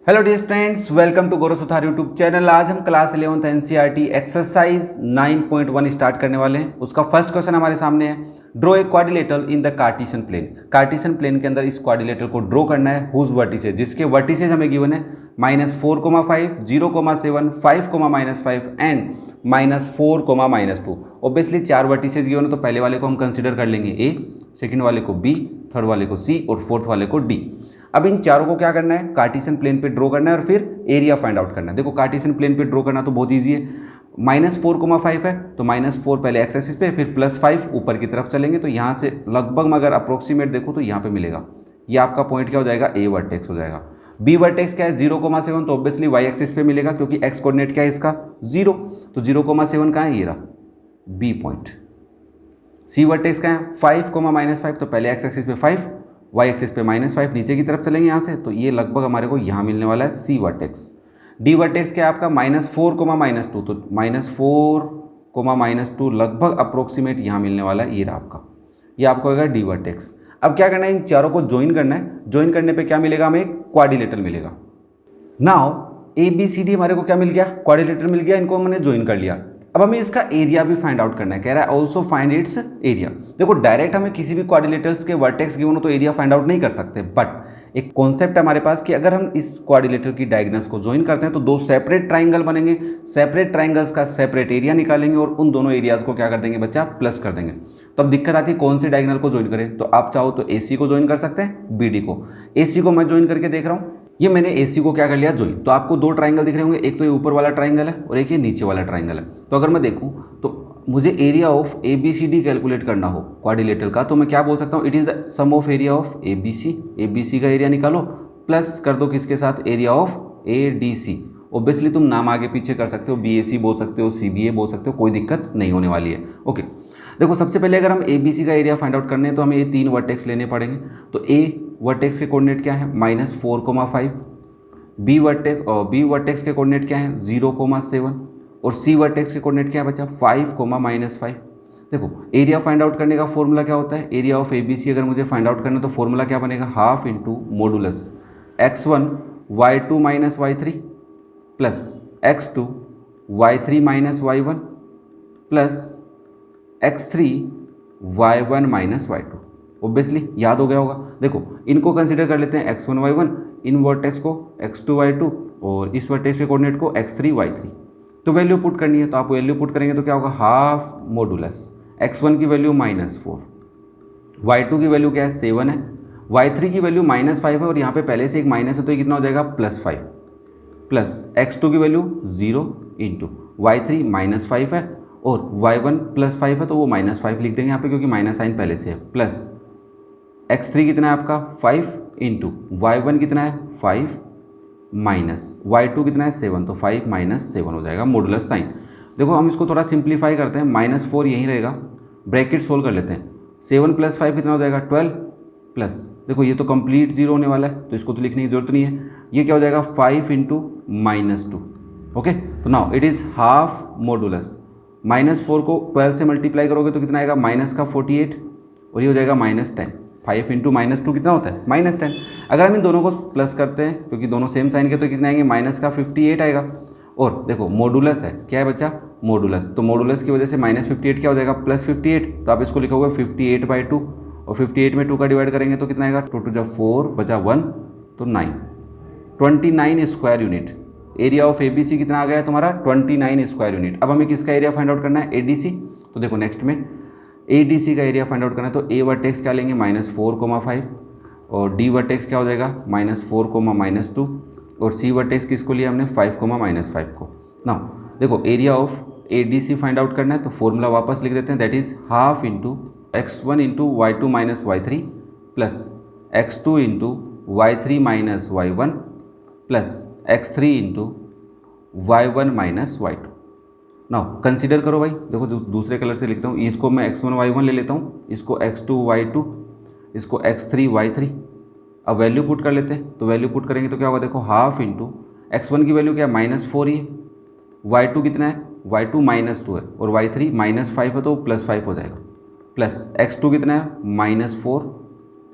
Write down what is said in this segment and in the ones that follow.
Hello dear students, welcome to Gaurav Suthar YouTube channel. आज हम class 11th NCERT exercise 9.1 start करने वाले हैं। उसका फर्स्ट क्वेश्चन हमारे सामने है, draw a quadrilateral in the Cartesian plane. Cartesian plane के अंदर इस क्वाड्रिलेटरल को ड्रॉ करना है हुज वर्टिसेज, जिसके वर्टिसेज हमें गिवन है -4,5, 0,7, 5,-5 एंड -4,-2। ऑब्वियसली 4 वर्टिसेज गिवन है, तो पहले वाले को हम कंसिडर कर लेंगे ए, सेकेंड वाले को बी, थर्ड वाले को सी और फोर्थ वाले को डी। अब इन चारों को क्या करना है, कार्टेशियन प्लेन पे ड्रॉ करना है और फिर एरिया फाइंड आउट करना है। देखो कार्टेशियन प्लेन पे ड्रॉ करना तो बहुत ईजी है। -4,5 है तो -4 पहले एक्स एक्सिस पे, फिर +5 ऊपर की तरफ चलेंगे तो यहाँ से लगभग अगर अप्रोक्सीमेट देखो तो यहाँ पे मिलेगा। ये आपका पॉइंट क्या हो जाएगा, ए वर्टेक्स हो जाएगा। बी वर्टेक्स क्या है, 0,7, तो ऑब्वियसली वाई एक्सिस पे मिलेगा क्योंकि एक्स कोऑर्डिनेट क्या है इसका 0, तो 0,7 कहाँ है, ये रहा बी पॉइंट। सी वर्टेक्स क्या है 5,-5, तो पहले एक्स एक्सिस पे 5, वाई एक्सिस पे -5, नीचे की तरफ चलेंगे यहाँ से तो ये लगभग हमारे को यहाँ मिलने वाला है सी वर्टेक्स। डी वर्टेक्स क्या है आपका -4,-2, तो -4,-2 लगभग अप्रोक्सीमेट यहाँ मिलने वाला है, ये रहा आपका, ये आपको होगा डी वर्टेक्स। अब क्या करना है, इन चारों को ज्वाइन करना है। ज्वाइन करने पे क्या मिलेगा, हमें एक क्वाड्रिलेटरल मिलेगा। Now A B C D हमारे को क्या मिल गया, क्वाड्रिलेटरल मिल गया, इनको हमने ज्वाइन कर लिया। अब हमें इसका एरिया भी फाइंड आउट करना है, कह रहा है ऑल्सो फाइंड इट्स एरिया। देखो डायरेक्ट हमें किसी भी क्वाड्रिलेटरल्स के वर्टेक्स गिवन हो तो एरिया फाइंड आउट नहीं कर सकते, बट एक कॉन्सेप्ट है हमारे पास कि अगर हम इस क्वाड्रिलेटरल की डायगोनल्स को ज्वाइन करते हैं तो दो सेपरेट ट्राइंगल बनेंगे, सेपरेट ट्राइंगल्स का सेपरेट एरिया निकालेंगे और उन दोनों एरियाज को क्या कर देंगे बच्चा, प्लस कर देंगे। तो अब दिक्कत आती है कौन से डायगोनल को ज्वाइन करें, तो आप चाहो तो ए सी को ज्वाइन कर सकते हैं, बी डी को। ए सी को मैं ज्वाइन करके देख रहा हूँ, ये मैंने AC को क्या कर लिया, ज्वाइन। तो आपको दो ट्राइंगल दिख रहे होंगे, एक तो ये ऊपर वाला ट्राइंगल है और एक ये नीचे वाला ट्राइंगल है। तो अगर मैं देखूं तो मुझे एरिया ऑफ ABCD कैलकुलेट करना हो क्वाड्रिलेटरल का, तो मैं क्या बोल सकता हूँ, it is the sum of area of ABC का एरिया निकालो प्लस कर दो किसके साथ, एरिया ऑफ ADC। ऑब्वियसली तुम नाम आगे पीछे कर सकते हो, BAC बोल सकते हो, CBA बोल सकते हो, कोई दिक्कत नहीं होने वाली है। ओके देखो सबसे पहले अगर हम ABC का एरिया फाइंड आउट करने हैं तो हमें ये 3 वर्टेक्स लेने पड़ेंगे। तो A वर्टेक्स के कोऑर्डिनेट क्या है -4,5, बी वर्टेक्स के कोऑर्डिनेट क्या है 0,7 और सी वर्टेक्स के कोऑर्डिनेट क्या है बच्चा 5,-5। देखो एरिया फाइंड आउट करने का फॉर्मूला क्या होता है, एरिया ऑफ ABC अगर मुझे फाइंड आउट करना तो फॉर्मूला क्या बनेगा, ½ × modulus x1 y2 - y3 plus x2 y3 - y1 plus x3 y1 - y2। Obviously याद हो गया होगा। देखो इनको कंसीडर कर लेते हैं x1 y1, इन वर्टेक्स को x2 y2 और इस वर्टेक्स के कोऑर्डिनेट को x3 y3। तो वैल्यू पुट करनी है, तो आप वैल्यू पुट करेंगे तो क्या होगा, ½ मॉडुलस x1 की वैल्यू -4, y2 की वैल्यू क्या है 7 है, y3 की वैल्यू -5 है और यहाँ पे पहले से एक माइनस है तो ये कितना हो जाएगा +5 प्लस x2 की वैल्यू 0 × y3 -5 है और y1 +5 है तो वो -5 लिख देंगे यहाँ पे क्योंकि माइनस साइन पहले से है, प्लस x3 कितना है आपका 5 × y1 कितना है 5 माइनस y2 कितना है 7, तो 5 - 7 हो जाएगा मॉडुलस साइन। देखो हम इसको थोड़ा सिंप्लीफाई करते हैं, -4 यहीं रहेगा, ब्रैकेट सोल्व कर लेते हैं, 7 + 5 कितना हो जाएगा 12 प्लस, देखो ये तो कंप्लीट 0 होने वाला है तो इसको तो लिखने की जरूरत नहीं है, ये क्या हो जाएगा 5 × -2। ओके तो नाउ इट इज़ ½ मॉडुलस, -4 को 12 से मल्टीप्लाई करोगे तो कितना आएगा -48 और ये हो जाएगा -10। 5 × -2 कितना होता है -10। अगर हम इन दोनों को प्लस करते हैं क्योंकि दोनों सेम साइन के तो कितना आएंगे -58 आएगा। और देखो मॉडुलस है, क्या है बच्चा मॉडुलस, तो मॉडुलस की वजह से -58 क्या हो जाएगा +58, तो आप इसको लिखोगे 58/2 और 58 में 2 का डिवाइड करेंगे तो कितना आएगा 2 × 4 बचा 1 तो 9, 29 square unit. Area of ABC कितना आ गया है तुम्हारा 29 स्क्वायर यूनिट। अब हमें किसका एरिया फाइंड आउट करना है, ADC। तो देखो नेक्स्ट में ADC का एरिया फाइंड आउट करना है तो A वर्टेक्स क्या लेंगे -4,5 और D वर्टेक्स क्या हो जाएगा -4,-2 और C वर्टेक्स किसको लिया हमने 5,-5 को। ना देखो area of ADC find out करना है तो फॉर्मूला वापस लिख देते हैं, that is ½ × x1 × y2 - y3 plus x2 × y3 - y1 plus x3 × y1 - y2। Now consider करो भाई, देखो दूसरे कलर से लिखता हूँ, इसको मैं x1 y1 ले लेता हूँ, इसको x2 y2, इसको x3 y3। अब वैल्यू पुट कर लेते हैं, तो वैल्यू पुट करेंगे तो क्या होगा, देखो ½ × x1 की वैल्यू क्या है -4 ही है, y2 कितना है y2 -2 है और y3 -5 है तो +5 हो जाएगा, प्लस x2 कितना है -4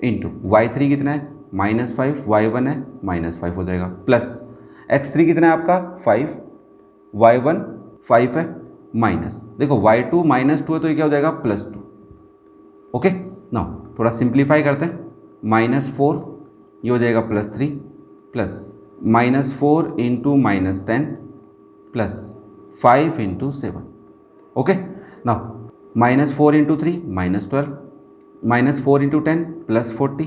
× y3 कितना है -5, y1 है -5 हो जाएगा, प्लस x3 कितना है आपका 5, y1 5 है, माइनस देखो y2 -2 है तो ये क्या हो जाएगा +2। ओके ना, थोड़ा सिंप्लीफाई करते हैं, -4 ये हो जाएगा +3 plus -4 into -10 plus 5 into 7। Okay ना, -4 इंटू 3 -12, -4 इंटू 10 +40,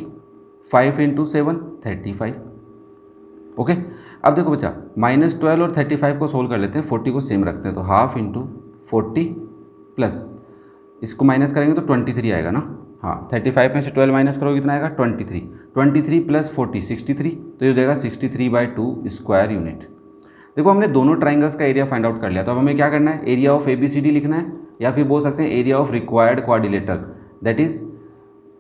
5 इंटू 7 35। ओके अब देखो बच्चा -12 और 35 को सोल्व कर लेते हैं, 40 को सेम रखते हैं, तो हाफ इंटू 40 प्लस इसको माइनस करेंगे तो 23 आएगा ना। हाँ 35 में से 12 माइनस करोगे कितना आएगा 23 प्लस 40 63, तो ये हो जाएगा 63/2 स्क्वायर यूनिट। देखो हमने दोनों ट्राइंगल्स का एरिया फाइंड आउट कर लिया, तो अब हमें क्या करना है, एरिया ऑफ ABCD लिखना है, या फिर बोल सकते हैं area of required quadrilateral. That is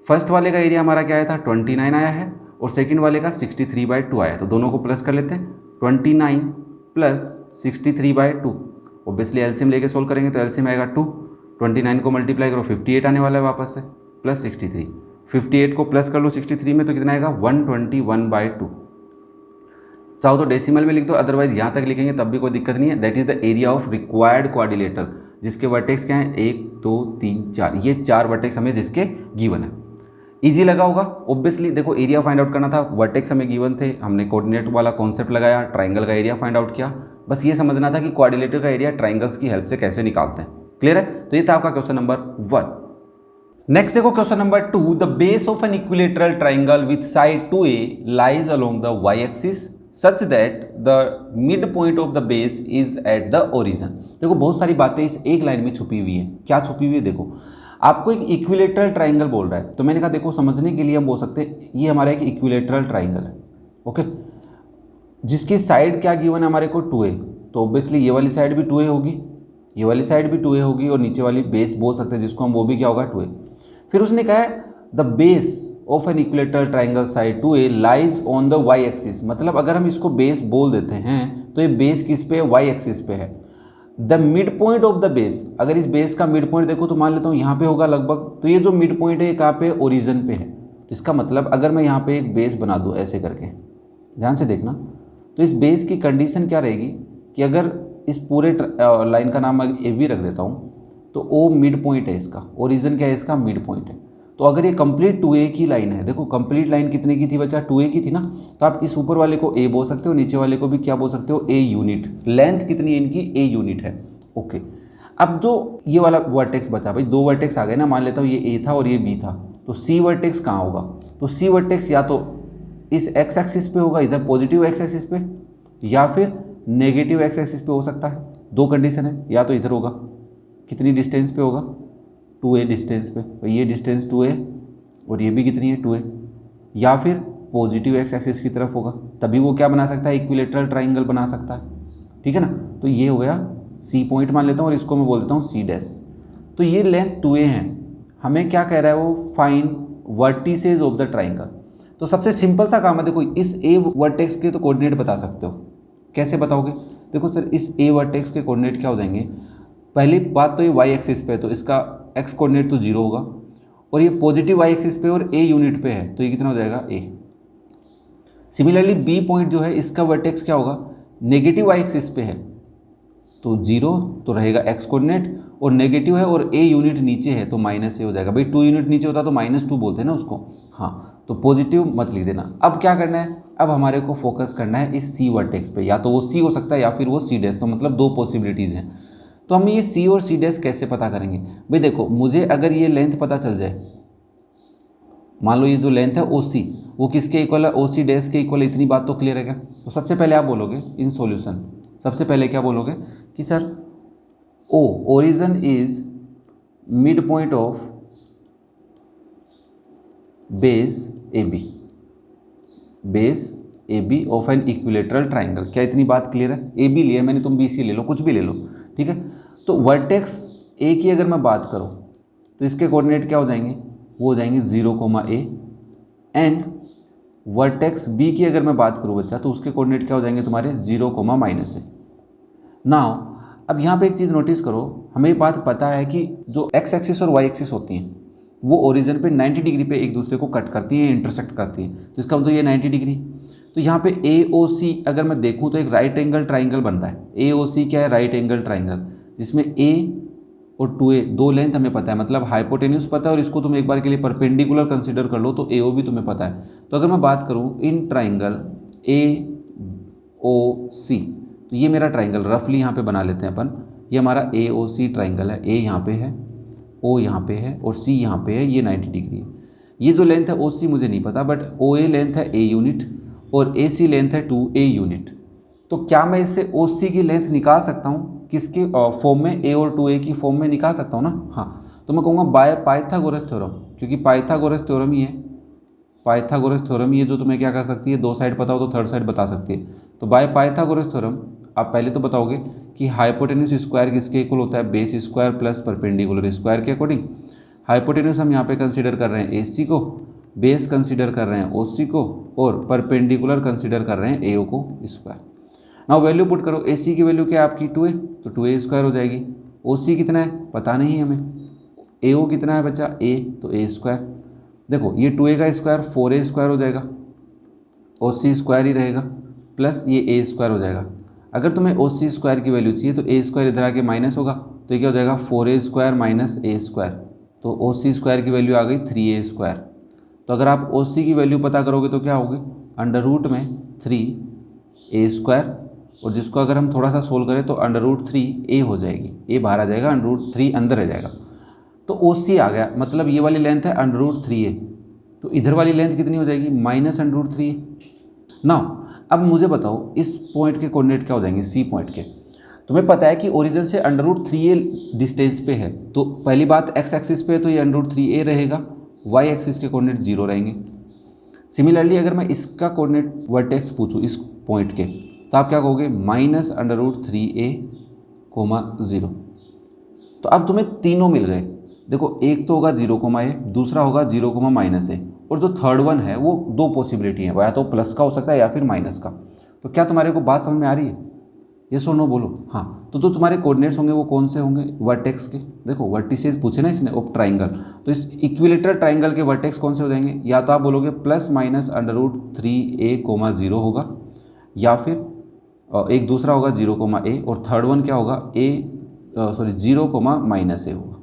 first वाले का एरिया हमारा क्या आया था 29 आया है, और सेकंड वाले का 63/2 आया, तो दोनों को प्लस कर लेते हैं, 29 प्लस 63/2। ऑब्वियसली एलसीएम लेके सोल्व करेंगे तो एलसीएम आएगा 2, 29 को मल्टीप्लाई करो 58 आने वाला है वापस से, प्लस 63, 58 को प्लस कर लो 63 में तो कितना आएगा 121/2। चाहो तो डेसिमल में लिख दो, अदरवाइज यहाँ तक लिखेंगे तब भी कोई दिक्कत नहीं है। That is the area of required quadrilateral, जिसके वर्टेक्स क्या हैं 1 2 3 4, ये 4 वर्टेक्स हमें जिसके गिवन है। इजी लगा होगा ऑब्वियसली। देखो एरिया फाइंड आउट करना था, वर्टेक्स हमें गिवन थे, हमने कोऑर्डिनेट वाला कॉन्सेप्ट लगाया, ट्राइंगल का एरिया फाइंड आउट किया, बस ये समझना था कि क्वाड्रिलेटर का एरिया ट्राइंगल्स की हेल्प से कैसे निकालते हैं। क्लियर है, तो ये था आपका क्वेश्चन नंबर 1। नेक्स्ट देखो question number 2, the base of an equilateral triangle with side 2a lies along the y axis such that the mid point of the base is at the origin. देखो बहुत सारी बातें इस एक line में छुपी हुई है। क्या छुपी हुई है, देखो आपको एक इक्विलेटरल ट्राइंगल बोल रहा है, तो मैंने कहा देखो समझने के लिए हम बोल सकते हैं ये हमारा एक इक्विलेटरल ट्राइंगल है, ओके, जिसकी साइड क्या गिवन है हमारे को 2a, तो ऑब्वियसली ये वाली साइड भी 2a होगी, ये वाली साइड भी 2a होगी, और नीचे वाली बेस बोल सकते हैं जिसको हम, वो भी क्या होगा 2a। फिर उसने कहा है the base of an equilateral triangle side 2a lies on the y axis, मतलब अगर हम इसको बेस बोल देते हैं तो ये बेस किस पे है, y एक्सिस पे है। The mid point of the base, अगर इस बेस का मिड पॉइंट देखो तो मान लेता हूँ यहाँ पे होगा लगभग, तो ये जो मिड पॉइंट है ये कहाँ पे, ओरिजिन पे है। तो इसका मतलब अगर मैं यहाँ पे एक बेस बना दूँ ऐसे करके, ध्यान से देखना, तो इस बेस की कंडीशन क्या रहेगी कि अगर इस पूरे लाइन का नाम ए बी रख देता हूँ तो ओ मिड पॉइंट है इसका, ओरिजिन क्या है इसका, मिड पॉइंट है। तो अगर ये कंप्लीट 2a की लाइन है, देखो कंप्लीट लाइन कितने की थी बच्चा, 2a की थी ना, तो आप इस ऊपर वाले को a बोल सकते हो, नीचे वाले को भी क्या बोल सकते हो, a यूनिट। लेंथ कितनी है इनकी, a यूनिट है। ओके अब जो ये वाला वर्टेक्स बचा भाई, 2 वर्टेक्स आ गए ना, मान लेता हूँ ये a था और ये b था, तो c वर्टेक्स कहाँ होगा, तो c वर्टेक्स या तो इस x एक्सिस पे होगा, इधर पॉजिटिव x एक्सिस पे, या फिर नेगेटिव x एक्सिस पे हो सकता है। 2 कंडीशन है, या तो इधर होगा, कितनी डिस्टेंस पे होगा, 2a डिस्टेंस पे, तो ये डिस्टेंस 2a और ये भी कितनी है 2a, या फिर पॉजिटिव x एक्सिस की तरफ होगा, तभी वो क्या बना सकता है, इक्विलेटरल ट्राइंगल बना सकता है। ठीक है ना, तो ये हो गया C पॉइंट मान लेता हूँ, और इसको मैं बोल देता हूँ C डैश। तो ये लेंथ 2a है, हमें क्या कह रहा है वो, find vertices of the triangle. तो सबसे सिंपल सा काम है, देखो इस a वर्टेक्स के तो कोऑर्डिनेट बता सकते हो, कैसे बताओगे, देखो सर इस a वर्टेक्स के कोऑर्डिनेट क्या हो जाएंगे, पहली बात तो ये y एक्सिस पे है तो इसका x कोऑर्डिनेट तो 0 होगा, और ये पॉजिटिव y एक्सिस पे और a यूनिट पे है तो ये कितना हो जाएगा a। सिमिलरली b पॉइंट जो है इसका वर्टेक्स क्या होगा, नेगेटिव y एक्सिस पे है तो 0 तो रहेगा x कोऑर्डिनेट, और नेगेटिव है और a यूनिट नीचे है तो -a हो जाएगा। भाई 2 यूनिट नीचे होता तो -2 बोलते हैं ना उसको, हाँ, तो पॉजिटिव मत लिख देना। अब क्या करना है, अब हमारे को फोकस करना है इस c वर्टेक्स पे, या तो वो c हो सकता है या फिर वो c डैश, तो मतलब 2 पॉसिबिलिटीज़ हैं। तो हम ये c और c डैश कैसे पता करेंगे, भाई देखो मुझे अगर ये लेंथ पता चल जाए, मान लो ये जो लेंथ है OC वो किसके इक्वल है, OC डैश के इक्वल है, इतनी बात तो क्लियर है क्या। तो सबसे पहले आप बोलोगे इन सॉल्यूशन, सबसे पहले क्या बोलोगे कि sir O origin is mid point of base AB, base AB of an equilateral triangle. क्या इतनी बात क्लियर है, AB लिया मैंने, तुम BC ले लो, कुछ भी ले लो, ठीक है। तो वर्टेक्स A की अगर मैं बात करूँ तो इसके कोऑर्डिनेट क्या हो जाएंगे, वो हो जाएंगे 0,a, एंड वर्टेक्स B की अगर मैं बात करूँ बच्चा तो उसके कोऑर्डिनेट क्या हो जाएंगे तुम्हारे 0,-a। नाउ अब यहाँ पे एक चीज़ नोटिस करो, हमें बात पता है कि जो x एक्सिस और y एक्सिस होती हैं वो ओरिजिन पे 90 डिग्री पे एक दूसरे को कट करती हैं, इंटरसेक्ट करती हैं, तो इसका मतलब ये 90 डिग्री। तो यहाँ पे AOC अगर मैं देखूँ तो एक राइट एंगल ट्राइंगल बन रहा है। AOC क्या है? राइट एंगल ट्राइंगल, जिसमें A और 2A दो लेंथ हमें पता है, मतलब हाइपोटेन्यूज पता है, और इसको तुम एक बार के लिए परपेंडिकुलर कंसीडर कर लो तो AO भी तुम्हें पता है। तो अगर मैं बात करूँ इन ट्राइंगल AOC, तो ये मेरा ट्राइंगल रफली यहाँ पे बना लेते हैं अपन। ये हमारा AOC ट्राइंगल है। A यहाँ पे है, O यहाँ पे है और C यहाँ पे है, ये 90 डिग्री है। ये जो लेंथ है OC मुझे नहीं पता, बट OA लेंथ है A यूनिट और AC लेंथ है 2A यूनिट। तो क्या मैं इससे OC की लेंथ निकाल सकता हूँ? किसके फॉर्म में? A और 2A की फॉर्म में निकाल सकता हूँ ना। हाँ, तो मैं कहूँगा बाय पाइथागोरस थ्योरम, क्योंकि पाइथागोरस थ्योरम ही है। पाइथागोरस थ्योरम ही है जो तुम्हें क्या कर सकती है, दो साइड पता हो तो थर्ड साइड बता सकती है। तो बाय पाइथागोरस थ्योरम आप पहले तो बताओगे कि हाइपोटेन्यूज स्क्वायर किसके इक्वल होता है? Base square plus perpendicular square के अकॉर्डिंग। हाइपोटेन्यूज हम यहाँ पे कंसीडर कर रहे हैं AC को, बेस कंसीडर कर रहे हैं OC को, और परपेंडिकुलर कंसीडर कर रहे हैं AO को स्क्वायर। नाउ वैल्यू पुट करो। AC की वैल्यू क्या है आपकी? 2A, तो 2A स्क्वायर हो जाएगी। OC कितना है पता नहीं हमें। AO कितना है बच्चा? A, तो A स्क्वायर। देखो ये 2A का स्क्वायर 4A स्क्वायर हो जाएगा, OC स्क्वायर ही रहेगा, प्लस ये A स्क्वायर हो जाएगा। अगर तुम्हें OC स्क्वायर की वैल्यू चाहिए तो A स्क्वायर इधर आके माइनस होगा, तो ये क्या हो जाएगा? 4A square minus A square. तो OC स्क्वायर की वैल्यू आ गई 3A स्क्वायर। तो अगर आप OC की वैल्यू पता करोगे तो क्या होगी? अंडर रूट में 3A स्क्वायर, और जिसको अगर हम थोड़ा सा सोल्व करें तो अंडर रूट 3A हो जाएगी। A बाहर आ जाएगा, अंडर रूट 3 अंदर रह जाएगा। तो OC आ गया, मतलब ये वाली लेंथ है अंडर रूट 3A। तो इधर वाली लेंथ कितनी हो जाएगी? Minus under root 3A। Now अब मुझे बताओ इस पॉइंट के कोऑर्डिनेट क्या हो जाएंगे? C पॉइंट के। तुम्हें पता है कि ओरिजिन से अंडर रूट 3A डिस्टेंस पे है, तो पहली बात x एक्सिस पे है तो ये अंडर रूट 3A रहेगा, y एक्सिस के कोऑर्डिनेट 0 रहेंगे। सिमिलरली अगर मैं इसका कोऑर्डिनेट वर्टेक्स पूछूं इस पॉइंट के, तो आप क्या कहोगे? Minus under root 3A, 0। तो अब तुम्हें तीनों मिल गए। देखो एक तो होगा 0, A, दूसरा होगा 0, -A, और जो थर्ड वन है वो दो पॉसिबिलिटी है, या तो प्लस का हो सकता है या फिर माइनस का। तो क्या तुम्हारे को बात समझ में आ रही है? ये सो नो बोलो। हाँ, तो तुम्हारे कोऑर्डिनेट्स होंगे वो कौन से होंगे? वर्टेक्स के। देखो वर्टिसेस पूछे ना इसने, ऑफ ट्राइंगल, तो इस इक्विलेटरल ट्राइंगल के वर्टेक्स कौन से हो जाएंगे? या तो आप बोलोगे plus minus under root 3A, 0 होगा, या फिर एक दूसरा होगा 0, A, और थर्ड वन क्या होगा? 0, -A होगा,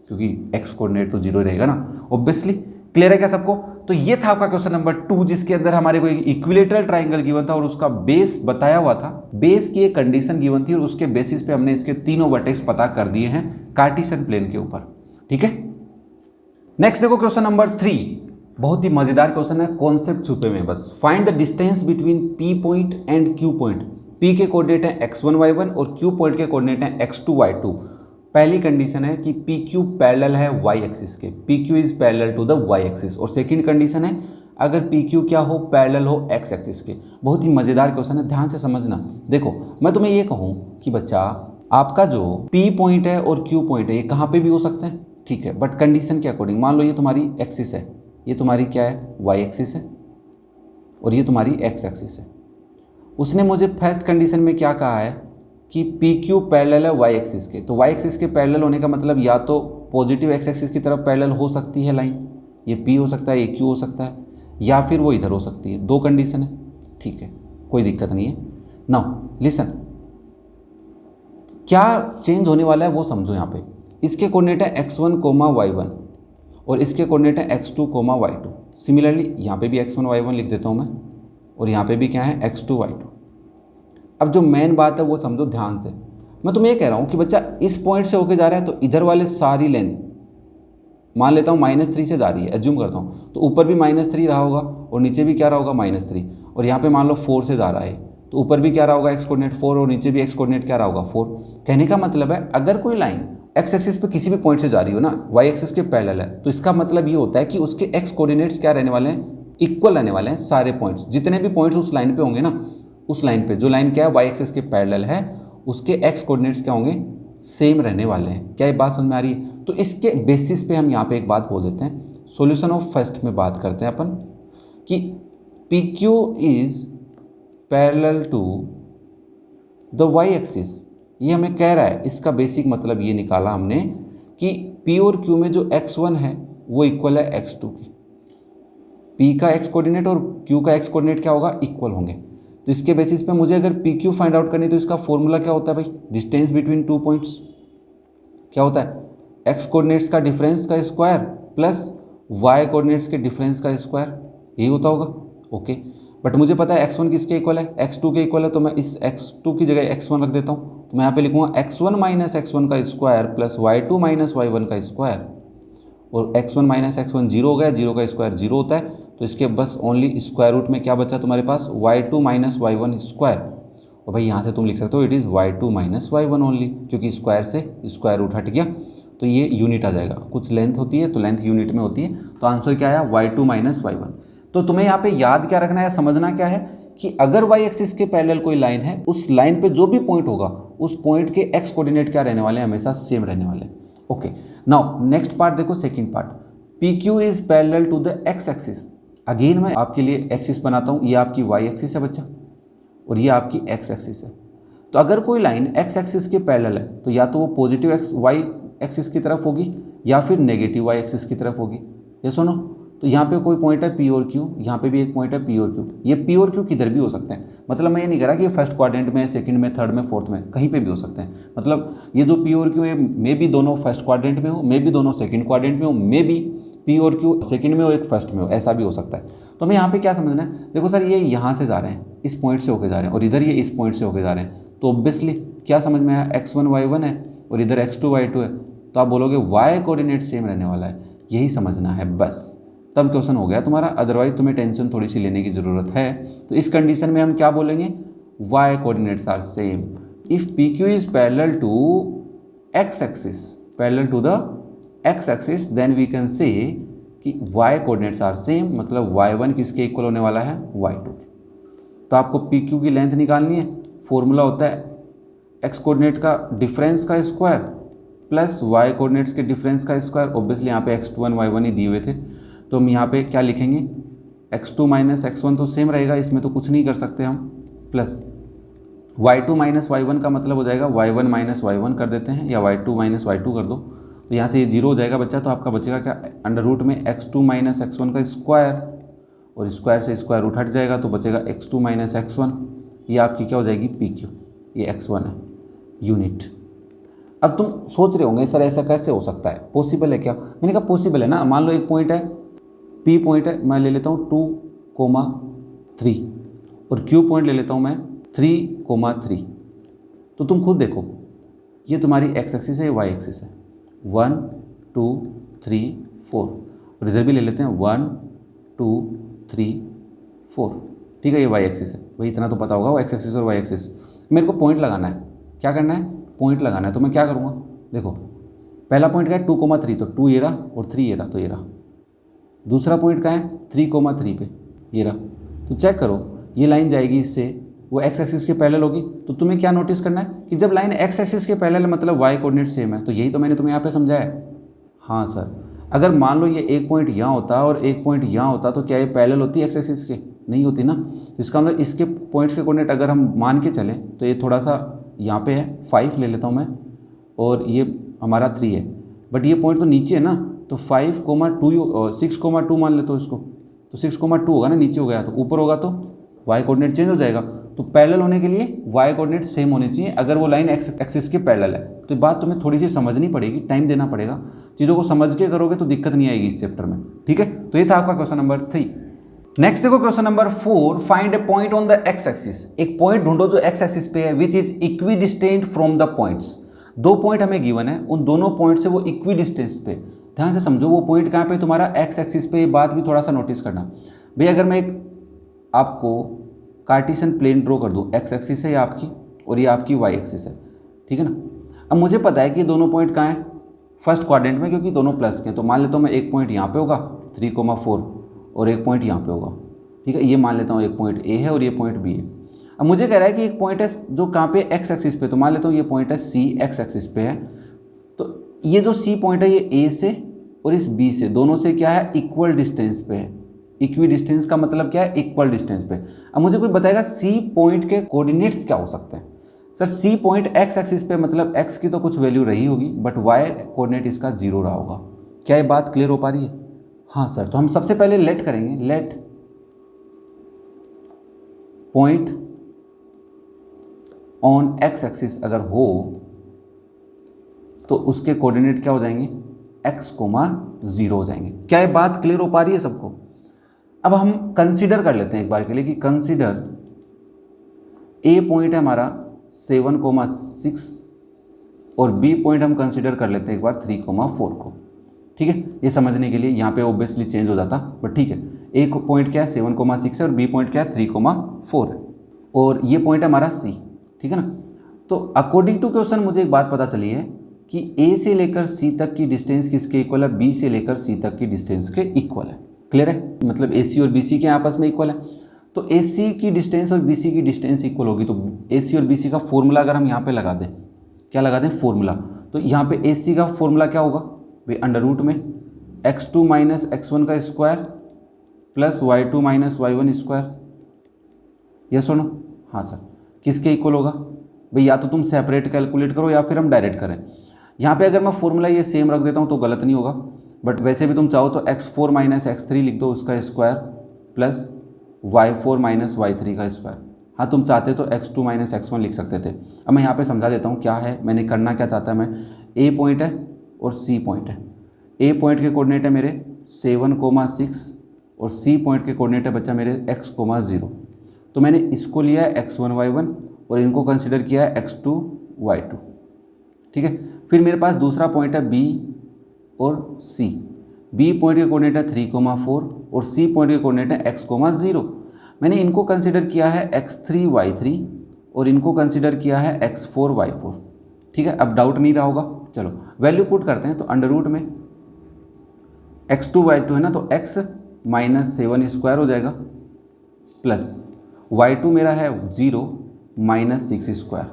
क्योंकि x कोऑर्डिनेट तो 0 रहेगा ना ऑब्वियसली। क्लियर है क्या सबको? तो ये था आपका क्वेश्चन नंबर 2, जिसके अंदर हमारे को एक इक्विलेटरल ट्राइंगल गिवन था और उसका बेस बताया हुआ था। बेस की एक कंडीशन गिवन थी और उसके बेसिस पे हमने इसके तीनों वर्टेक्स पता कर दिए हैं कार्टेशियन प्लेन के ऊपर। ठीक है, नेक्स्ट देखो क्वेश्चन नंबर 3, बहुत ही मजेदार क्वेश्चन है, कॉन्सेप्ट छुपे में बस। Find the distance between P point and Q point. P के कोऑर्डिनेट है x1 y1 और Q पॉइंट के कोऑर्डिनेट है x2 y2। पहली कंडीशन है कि PQ पैरेलल है y एक्सिस के, PQ is parallel to the y axis. और सेकंड कंडीशन है अगर PQ क्या हो? पैरेलल हो x एक्सिस के। बहुत ही मजेदार क्वेश्चन है, ध्यान से समझना। देखो मैं तुम्हें ये कहूँ कि बच्चा आपका जो P पॉइंट है और Q पॉइंट है ये कहाँ पे भी हो सकते हैं, ठीक है, बट कंडीशन के अकॉर्डिंग। मान लो ये तुम्हारी एक्सिस है, ये तुम्हारी क्या है? y एक्सिस है, और ये तुम्हारी x एक्सिस है। उसने मुझे फर्स्ट कंडीशन में क्या कहा है कि PQ पैरेलल है y एक्सिस के। तो y एक्सिस के पैरेलल होने का मतलब या तो पॉजिटिव x एक्सिस की तरफ पैरेलल हो सकती है लाइन, ये P हो सकता है, ये Q हो सकता है, या फिर वो इधर हो सकती है। दो कंडीशन है, ठीक है, कोई दिक्कत नहीं है। नाउ लिसन, क्या चेंज होने वाला है वो समझो। यहाँ पे इसके कोऑर्डिनेट है x1, y1 और इसके कोऑर्डिनेट है x2, y2। सिमिलरली यहाँ पे भी x1, y1 लिख देता हूँ मैं, और यहाँ पे भी क्या है? x2, y2। अब जो मेन बात है वो समझो ध्यान से। मैं तुम्हें ये कह रहा हूँ कि बच्चा इस पॉइंट से होके जा रहा है तो इधर वाले सारी लेंथ मान लेता हूँ -3 से जा रही है, एज्यूम करता हूँ, तो ऊपर भी -3 रहा होगा और नीचे भी क्या रहा होगा? -3। और यहाँ पे मान लो 4 से जा रहा है तो ऊपर भी क्या रहा होगा? x कोऑर्डिनेट 4, और नीचे भी x कोऑर्डिनेट क्या रहा होगा? 4। कहने का मतलब है अगर कोई लाइन x एक्सिस पे किसी भी पॉइंट से जा रही हो ना, y एक्सिस के पैरेलल है, तो इसका मतलब ये होता है कि उसके x कोऑर्डिनेट्स क्या रहने वाले हैं? इक्वल रहने वाले हैं सारे पॉइंट्स। जितने भी पॉइंट्स उस लाइन पे होंगे ना, उस लाइन पे जो लाइन क्या है? y एक्सिस के पैरेलल है, उसके x कोऑर्डिनेट्स क्या होंगे? सेम रहने वाले हैं। क्या ये बात समझ में आ रही है? तो इसके बेसिस पे हम यहाँ पे एक बात बोल देते हैं, सॉल्यूशन ऑफ फर्स्ट में बात करते हैं अपन कि PQ is parallel to the y axis. ये हमें कह रहा है, इसका बेसिक मतलब ये निकाला हमने कि P और Q में जो x1 है वो इक्वल है x2 की। p का x कोऑर्डिनेट और q का x कोऑर्डिनेट क्या होगा, इक्वल होंगे। तो इसके बेसिस पे मुझे अगर PQ फाइंड आउट करनी, तो इसका फॉर्मूला क्या होता है भाई, डिस्टेंस बिटवीन टू पॉइंट्स क्या होता है, x कोऑर्डिनेट्स का डिफरेंस का स्क्वायर प्लस y कोऑर्डिनेट्स के डिफरेंस का स्क्वायर, यही होता होगा। ओके, बट मुझे पता है x1 किसके इक्वल है, x2 के इक्वल है, तो मैं इस x2 की जगह x1 रख देता हूँ। तो मैं यहाँ पे लिखूँगा x1 माइनस x1 का square plus y2 minus y1 का स्क्वायर, और x1 माइनस x1 जीरो हो गया, जीरो का स्क्वायर जीरो होता है, तो इसके बस ओनली स्क्वायर रूट में क्या बचा तुम्हारे पास, y2 माइनस y1 स्क्वायर। और भाई यहाँ से तुम लिख सकते हो it is y2 minus y1 only, क्योंकि स्क्वायर से स्क्वायर रूट हट गया, तो ये यूनिट आ जाएगा। कुछ लेंथ होती है तो लेंथ यूनिट में होती है, तो आंसर क्या आया, y2 माइनस y1। तो तुम्हें यहाँ पे याद क्या रखना है, समझना क्या है कि अगर y एक्सिस के पैरेलल कोई लाइन है, उस लाइन पे जो भी पॉइंट होगा उस पॉइंट के x कोऑर्डिनेट क्या रहने वाले हैं, हमेशा सेम रहने वाले हैं। ओके, नाउ नेक्स्ट पार्ट देखो, second part, PQ is parallel to the x axis. Again मैं आपके लिए एक्सिस बनाता हूँ, ये आपकी y एक्सिस है बच्चा, और ये आपकी x एक्सिस है। तो अगर कोई लाइन x एक्सिस के पैरेलल है, तो या तो वो पॉजिटिव y एक्सिस की तरफ होगी या फिर नेगेटिव y एक्सिस की तरफ होगी। ये सुनो, तो यहाँ पे कोई पॉइंट है P और Q, यहाँ पे भी एक पॉइंट है P और Q। ये P और Q किधर भी हो सकते हैं, मतलब मैं ये नहीं कह रहा कि फर्स्ट क्वाड्रेंट में, सेकंड में, थर्ड में, फोर्थ में, कहीं पे भी हो सकते हैं। मतलब ये जो P और Q है, मे भी दोनों फर्स्ट क्वाड्रेंट में हो, मे भी दोनों सेकंड क्वाड्रेंट में हो, मे भी P और Q सेकंड में हो, एक फर्स्ट में हो, ऐसा भी हो सकता है। तो हमें यहाँ पे क्या समझना है, देखो सर ये यहाँ से जा रहे हैं, इस पॉइंट से होके जा रहे हैं, और इधर ये इस पॉइंट से होके जा रहे हैं, तो ऑब्वियसली क्या समझ में आया, x1 y1 है और इधर x2 y2 है, तो आप बोलोगे y कोऑर्डिनेट सेम रहने वाला है, यही समझना है बस, तब क्वेश्चन हो गया तुम्हारा। अदरवाइज तुम्हें टेंशन थोड़ी सी लेने की ज़रूरत है। तो इस कंडीशन में हम क्या बोलेंगे, y coordinates are same if PQ is parallel to x axis, parallel to the x axis, then we can say कि y कोऑर्डिनेट्स आर सेम, मतलब y1 किसके इक्वल होने वाला है, y2 के। तो आपको PQ की लेंथ निकालनी है, फॉर्मूला होता है x कोऑर्डिनेट का डिफरेंस का स्क्वायर प्लस y कोऑर्डिनेट्स के डिफरेंस का स्क्वायर। ऑब्वियसली यहाँ पे x1 y1 ही दिए हुए थे, तो हम यहाँ पे क्या लिखेंगे, x2 माइनस x1 तो सेम रहेगा, इसमें तो कुछ नहीं कर सकते हम, प्लस y2 माइनस y1 का मतलब हो जाएगा y1 माइनस y1 कर देते हैं, या y2 माइनस y2 कर दो, तो यहाँ से ये जीरो हो जाएगा बच्चा। तो आपका बचेगा क्या, अंडर रूट में x2 माइनस x1 का स्क्वायर, और स्क्वायर से स्क्वायर रूट हट जाएगा, तो बचेगा x2 माइनस x1, ये आपकी क्या हो जाएगी, PQ, ये x1 है यूनिट। अब तुम सोच रहे होंगे सर ऐसा कैसे हो सकता है, पॉसिबल है क्या, मैंने कहा पॉसिबल है ना। मान लो एक पॉइंट है, P पॉइंट है, मैं ले लेता हूँ 2,3, और Q पॉइंट ले लेता हूँ मैं 3,3। तो तुम खुद देखो, ये तुम्हारी x एक्सिस है, ये y एक्सिस है, 1 2 3 4, और इधर भी ले लेते हैं 1 2 3 4, ठीक है, ये y एक्सिस है, वही इतना तो पता होगा, वो x एक्सिस और y एक्सिस। मेरे को पॉइंट लगाना है, क्या करना है, पॉइंट लगाना है। तो मैं क्या करूँगा, देखो पहला पॉइंट क्या है 2,3, तो 2 ये रहा और 3 ये रहा, तो ये रहा। दूसरा पॉइंट क्या है 3,3 पे, ये रहा। तो चेक करो, ये लाइन जाएगी इससे, वो x एक्सिस के पैरेलल होगी। तो तुम्हें क्या नोटिस करना है कि जब लाइन x एक्सिस के पैरेलल मतलब y कोऑर्डिनेट सेम है, तो यही तो मैंने तुम्हें यहाँ पे समझाया है। हाँ सर, अगर मान लो ये एक पॉइंट यहाँ होता और एक पॉइंट यहाँ होता, तो क्या ये पैरेलल होती है x एक्सिस के, नहीं होती ना। तो इसका मतलब इसके पॉइंट्स के कोऑर्डिनेट अगर हम मान के चलें, तो ये थोड़ा सा यहाँ पे है 5 ले लेता हूँ मैं, और ये हमारा 3 है, बट ये पॉइंट तो नीचे है ना, तो 5,2 6,2 मान लेते हो इसको, तो 6,2 होगा ना, नीचे हो गया, तो ऊपर होगा तो y कोऑर्डिनेट चेंज हो जाएगा। तो पैरेलल होने के लिए y कोऑर्डिनेट सेम होने चाहिए अगर वो लाइन x एक्सिस के पैरेलल है। तो ये बात तुम्हें थोड़ी सी समझनी पड़ेगी, टाइम देना पड़ेगा, चीज़ों को समझ के करोगे तो दिक्कत नहीं आएगी इस चैप्टर में, ठीक है। तो ये था आपका क्वेश्चन नंबर 3। नेक्स्ट देखो question number 4, find a point on the x axis. एक पॉइंट ढूंढो जो x एक्सिस पे है, which is equi distant from the points. दो पॉइंट हमें गिवन है, उन दोनों पॉइंट से वो इक्वी डिस्टेंस पे, ध्यान से समझो वो पॉइंट कहाँ पे तुम्हारा x एक्सिस पे। ये बात भी थोड़ा सा नोटिस करना भाई, अगर मैं एक आपको कार्टेशियन प्लेन ड्रॉ कर दूँ, x एक्सिस है ये आपकी और ये आपकी y एक्सिस है, ठीक है ना। अब मुझे पता है कि दोनों पॉइंट कहाँ हैं, फर्स्ट क्वाड्रेंट में, क्योंकि दोनों प्लस के। तो मान लेता हूँ मैं एक पॉइंट यहाँ पे होगा 3,4 और एक पॉइंट यहाँ पे होगा, ठीक है। ये मान लेता हूँ एक पॉइंट A है और ये पॉइंट B है। अब मुझे कह रहा है कि एक पॉइंट है जो कहाँ पे x एक्सिस पे, तो मान लेता हूँ ये पॉइंट है C x एक्सिस पे है। तो ये जो C पॉइंट है ये A से और इस B से, दोनों से क्या है, इक्वल डिस्टेंस पे है। इक्वी डिस्टेंस का मतलब क्या है, इक्वल डिस्टेंस पे। अब मुझे कोई बताएगा C पॉइंट के कोऑर्डिनेट्स क्या हो सकते हैं। Sir C point x axis पे मतलब x की तो कुछ वैल्यू रही होगी, बट y कोऑर्डिनेट इसका 0 रहा होगा, क्या ये बात क्लियर हो पा रही है? हाँ सर, तो हम सबसे पहले लेट करेंगे, let point on x axis अगर हो तो उसके कोऑर्डिनेट क्या हो जाएंगे, x, 0 हो जाएंगे। क्या ये बात क्लियर हो पा रही है सबको? अब हम कंसीडर कर लेते हैं एक बार के लिए कि कंसीडर ए पॉइंट है हमारा 7,6 और बी पॉइंट हम कंसीडर कर लेते हैं एक बार 3,4 को। ठीक है, ये समझने के लिए यहाँ पे ऑब्वियसली चेंज हो जाता, बट ठीक है। एक पॉइंट क्या है 7,6 है और बी पॉइंट क्या है 3,4 है और ये पॉइंट है हमारा सी। ठीक है ना, तो अकॉर्डिंग टू क्वेश्चन मुझे एक बात पता चली है कि ए से लेकर सी तक की डिस्टेंस किसके इक्वल है, बी से लेकर सी तक की डिस्टेंस के इक्वल है। क्लियर है, मतलब ए सी और बी सी के आपस में इक्वल है। तो ए सी की डिस्टेंस और बी सी की डिस्टेंस इक्वल होगी, तो ए सी और बी सी का फॉर्मूला अगर हम यहाँ पे लगा दें, क्या लगा दें, फॉर्मूला, तो यहाँ पे ए सी का फॉर्मूला क्या होगा भाई, अंडर रूट में x2 माइनस x1 का square plus y2 minus y1 square. Yes सुनो, हाँ सर, किसके इक्वल होगा भाई, या तो तुम सेपरेट कैलकुलेट करो या फिर हम डायरेक्ट करें। यहाँ पे अगर मैं फॉर्मूला ये सेम रख देता हूँ तो गलत नहीं होगा, बट वैसे भी तुम चाहो तो x4 माइनस x3 लिख दो उसका square plus y4 minus y3 का स्क्वायर। हाँ, तुम चाहते तो x2 माइनस x1 लिख सकते थे। अब मैं यहाँ पे समझा देता हूँ क्या है, मैंने करना क्या चाहता है, मैं ए पॉइंट है और सी पॉइंट है। ए पॉइंट के कोऑर्डिनेट है मेरे 7,6 और सी पॉइंट के कोऑर्डिनेट है बच्चा मेरे x, 0। तो मैंने इसको लिया है x1 y1 और इनको कंसिडर किया है x2 y2। ठीक है, फिर मेरे पास दूसरा पॉइंट है b और c। b पॉइंट के कोऑर्डिनेट है 3,4 और c पॉइंट के कोऑर्डिनेट है x, 0। मैंने इनको कंसिडर किया है x3 y3 और इनको कंसिडर किया है x4 y4। ठीक है, अब डाउट नहीं रहा होगा, चलो वैल्यू पुट करते हैं। तो अंडर रूट में x2 y2 है ना, तो x माइनस 7 स्क्वायर हो जाएगा प्लस y2 मेरा है 0 माइनस 6 स्क्वायर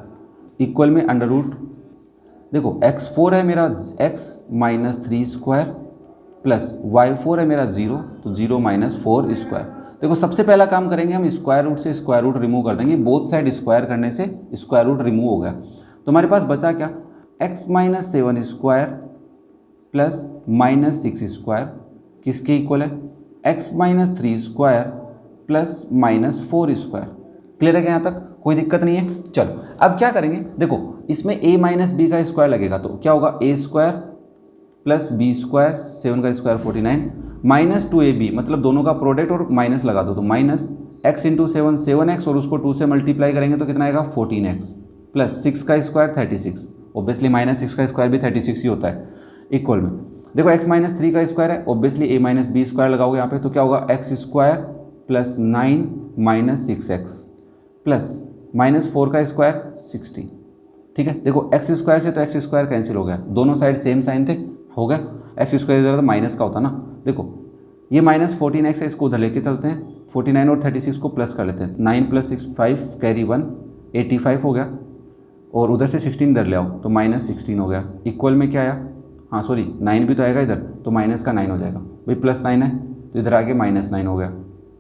इक्वल में अंडर रूट, देखो x4 है मेरा x minus 3 square plus y4 है मेरा 0, तो 0 माइनस 4 स्क्वायर। देखो सबसे पहला काम करेंगे हम स्क्वायर रूट से स्क्वायर रूट रिमूव कर देंगे, बोथ साइड स्क्वायर करने से स्क्वायर रूट रिमूव हो गया। तो हमारे पास बचा क्या, x minus 7 square plus minus 6 square किसके इक्वल है, x minus 3 square plus minus 4 square. Clear है क्या, यहाँ तक कोई दिक्कत नहीं है। चलो अब क्या करेंगे, देखो इसमें a माइनस बी का स्क्वायर लगेगा तो क्या होगा, a square plus B square, 7 का स्क्वायर 49 माइनस 2ab, मतलब दोनों का प्रोडक्ट और माइनस लगा दो तो माइनस x इंटू 7 7x और उसको 2 से मल्टीप्लाई करेंगे तो कितना आएगा 14x प्लस 6 का स्क्वायर 36। ऑब्वियसली माइनस 6 का स्क्वायर भी 36 ही होता है इक्वल में। देखो x माइनस 3 का स्क्वायर है, obviously a minus B square लगाओगे यहाँ पे तो क्या होगा x square plus 9 minus 6x plus minus 4 का स्क्वायर 60। ठीक है, देखो x स्क्वायर से तो x स्क्वायर कैंसिल हो गया, दोनों साइड सेम साइन थे, हो गया। x स्क्वायर इधर तो माइनस का होता ना, देखो ये माइनस 14x है, इसको उधर लेके चलते हैं, 49 और 36 को प्लस कर लेते हैं, 9 प्लस 6 5 कैरी 1 85 हो गया और उधर से 16 इधर ले आओ तो माइनस 16 हो गया इक्वल में क्या आया, हाँ सॉरी 9 भी तो आएगा इधर तो माइनस का 9 हो जाएगा भाई, प्लस 9 है तो इधर आगे माइनस 9 हो गया।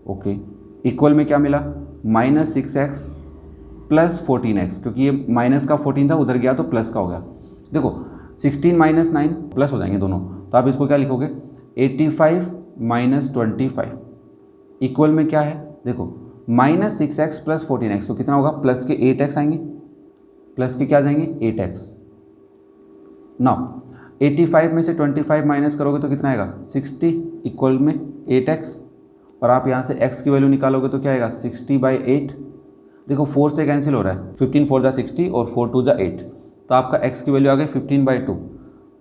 ओके, इक्वल में क्या मिला, माइनस 6x प्लस 14x, क्योंकि ये माइनस का 14 था उधर गया तो प्लस का हो गया। देखो 16 माइनस 9 प्लस हो जाएंगे दोनों, तो आप इसको क्या लिखोगे 85 माइनस 25 इक्वल में क्या है, देखो माइनस 6x प्लस 14x तो कितना होगा, प्लस के 8x आएंगे, प्लस के क्या आ जाएंगे 8x। नाउ 85 में से 25 माइनस करोगे तो कितना आएगा 60 इक्वल में 8x और आप यहाँ से x की वैल्यू निकालोगे तो क्या आएगा 60/8। देखो 4 से कैंसिल हो रहा है, 15 4 जा 60 और 4 2 जा 8, तो आपका x की वैल्यू आ गई 15/2।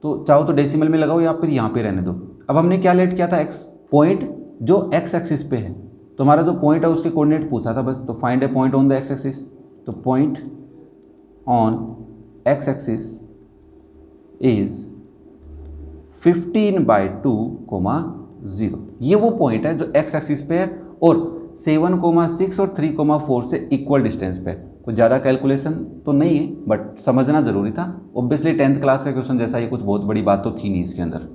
तो चाहो तो डेसिमल में लगाओ या फिर यहाँ पे रहने दो। अब हमने क्या लेट किया था, x पॉइंट जो x एक्सिस पे है, तो हमारा जो पॉइंट है उसके कोऑर्डिनेट पूछा था बस, तो find a point on the x axis, तो point on x axis is 15/2, 0। ये वो पॉइंट है जो x एक्सिस पे है और 7,6 और 3,4 से इक्वल डिस्टेंस पे। कुछ ज़्यादा कैलकुलेशन तो नहीं है बट समझना जरूरी था। ऑब्वियसली 10th क्लास का क्वेश्चन जैसा ही कुछ बहुत बड़ी बात तो थी नहीं इसके अंदर।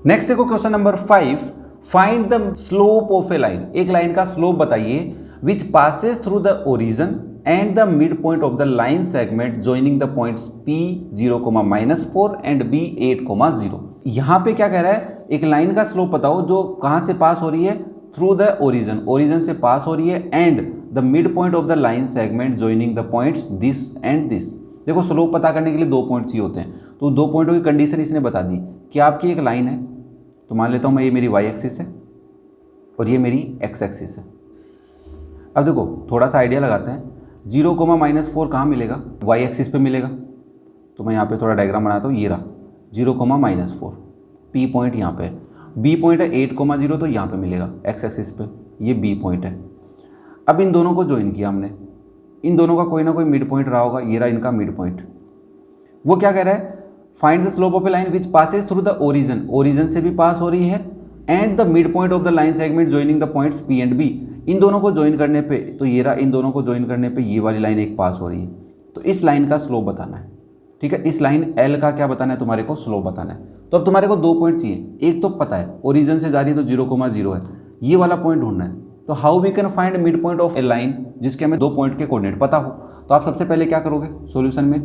नेक्स्ट देखो question number 5, find the slope of a line. एक लाइन का स्लोप बताइए विच passes through the origin and the mid point of the line segment joining the points P 0, -4 and B 8, 0। यहाँ पे क्या कह रहा है, एक लाइन का स्लोप बताओ जो कहाँ से पास हो रही है, थ्रू द ओरिजिन, ओरिजिन से पास हो रही है, and the mid point of the line segment joining the points this and this. देखो स्लोप पता करने के लिए 2 पॉइंट चाहिए होते हैं, तो 2 पॉइंटों की कंडीशन इसने बता दी कि आपकी एक लाइन है, तो मान लेता हूँ मैं ये मेरी वाई एक्सिस है और ये मेरी एक्स एक्सिस है। अब देखो थोड़ा सा आइडिया लगाते हैं, 0,-4 कहाँ मिलेगा, वाई एक्सिस पे मिलेगा, तो मैं यहाँ पे थोड़ा डायग्राम बनाता हूँ, ये रहा 0,-4, पी पॉइंट यहाँ पे है, बी पॉइंट है 8,0 तो यहाँ पे मिलेगा एक्स एक्सिस पे, ये बी पॉइंट है। अब इन दोनों को ज्वाइन किया हमने, इन दोनों का कोई ना कोई मिड पॉइंट रहा होगा, ये रहा इनका मिड पॉइंट। वो क्या कह रहा है, find the slope of a line which passes through the origin, origin से भी पास हो रही है, and the mid point of the line segment joining the points P and B. इन दोनों को ज्वाइन करने पे, तो ये रहा, इन दोनों को ज्वाइन करने पे ये वाली लाइन एक पास हो रही है, तो इस लाइन का स्लोप बताना है। ठीक है, इस लाइन एल का क्या बताना है तुम्हारे को, स्लोप बताना है। तो अब तुम्हारे को 2 पॉइंट चाहिए, एक तो पता है ओरिजिन से जा रही है तो 0,0 है, ये वाला पॉइंट ढूंढना है। तो how we can find mid point of a line जिसके हमें 2 पॉइंट के कोऑर्डिनेट पता हो। तो आप सबसे पहले क्या करोगे सॉल्यूशन में,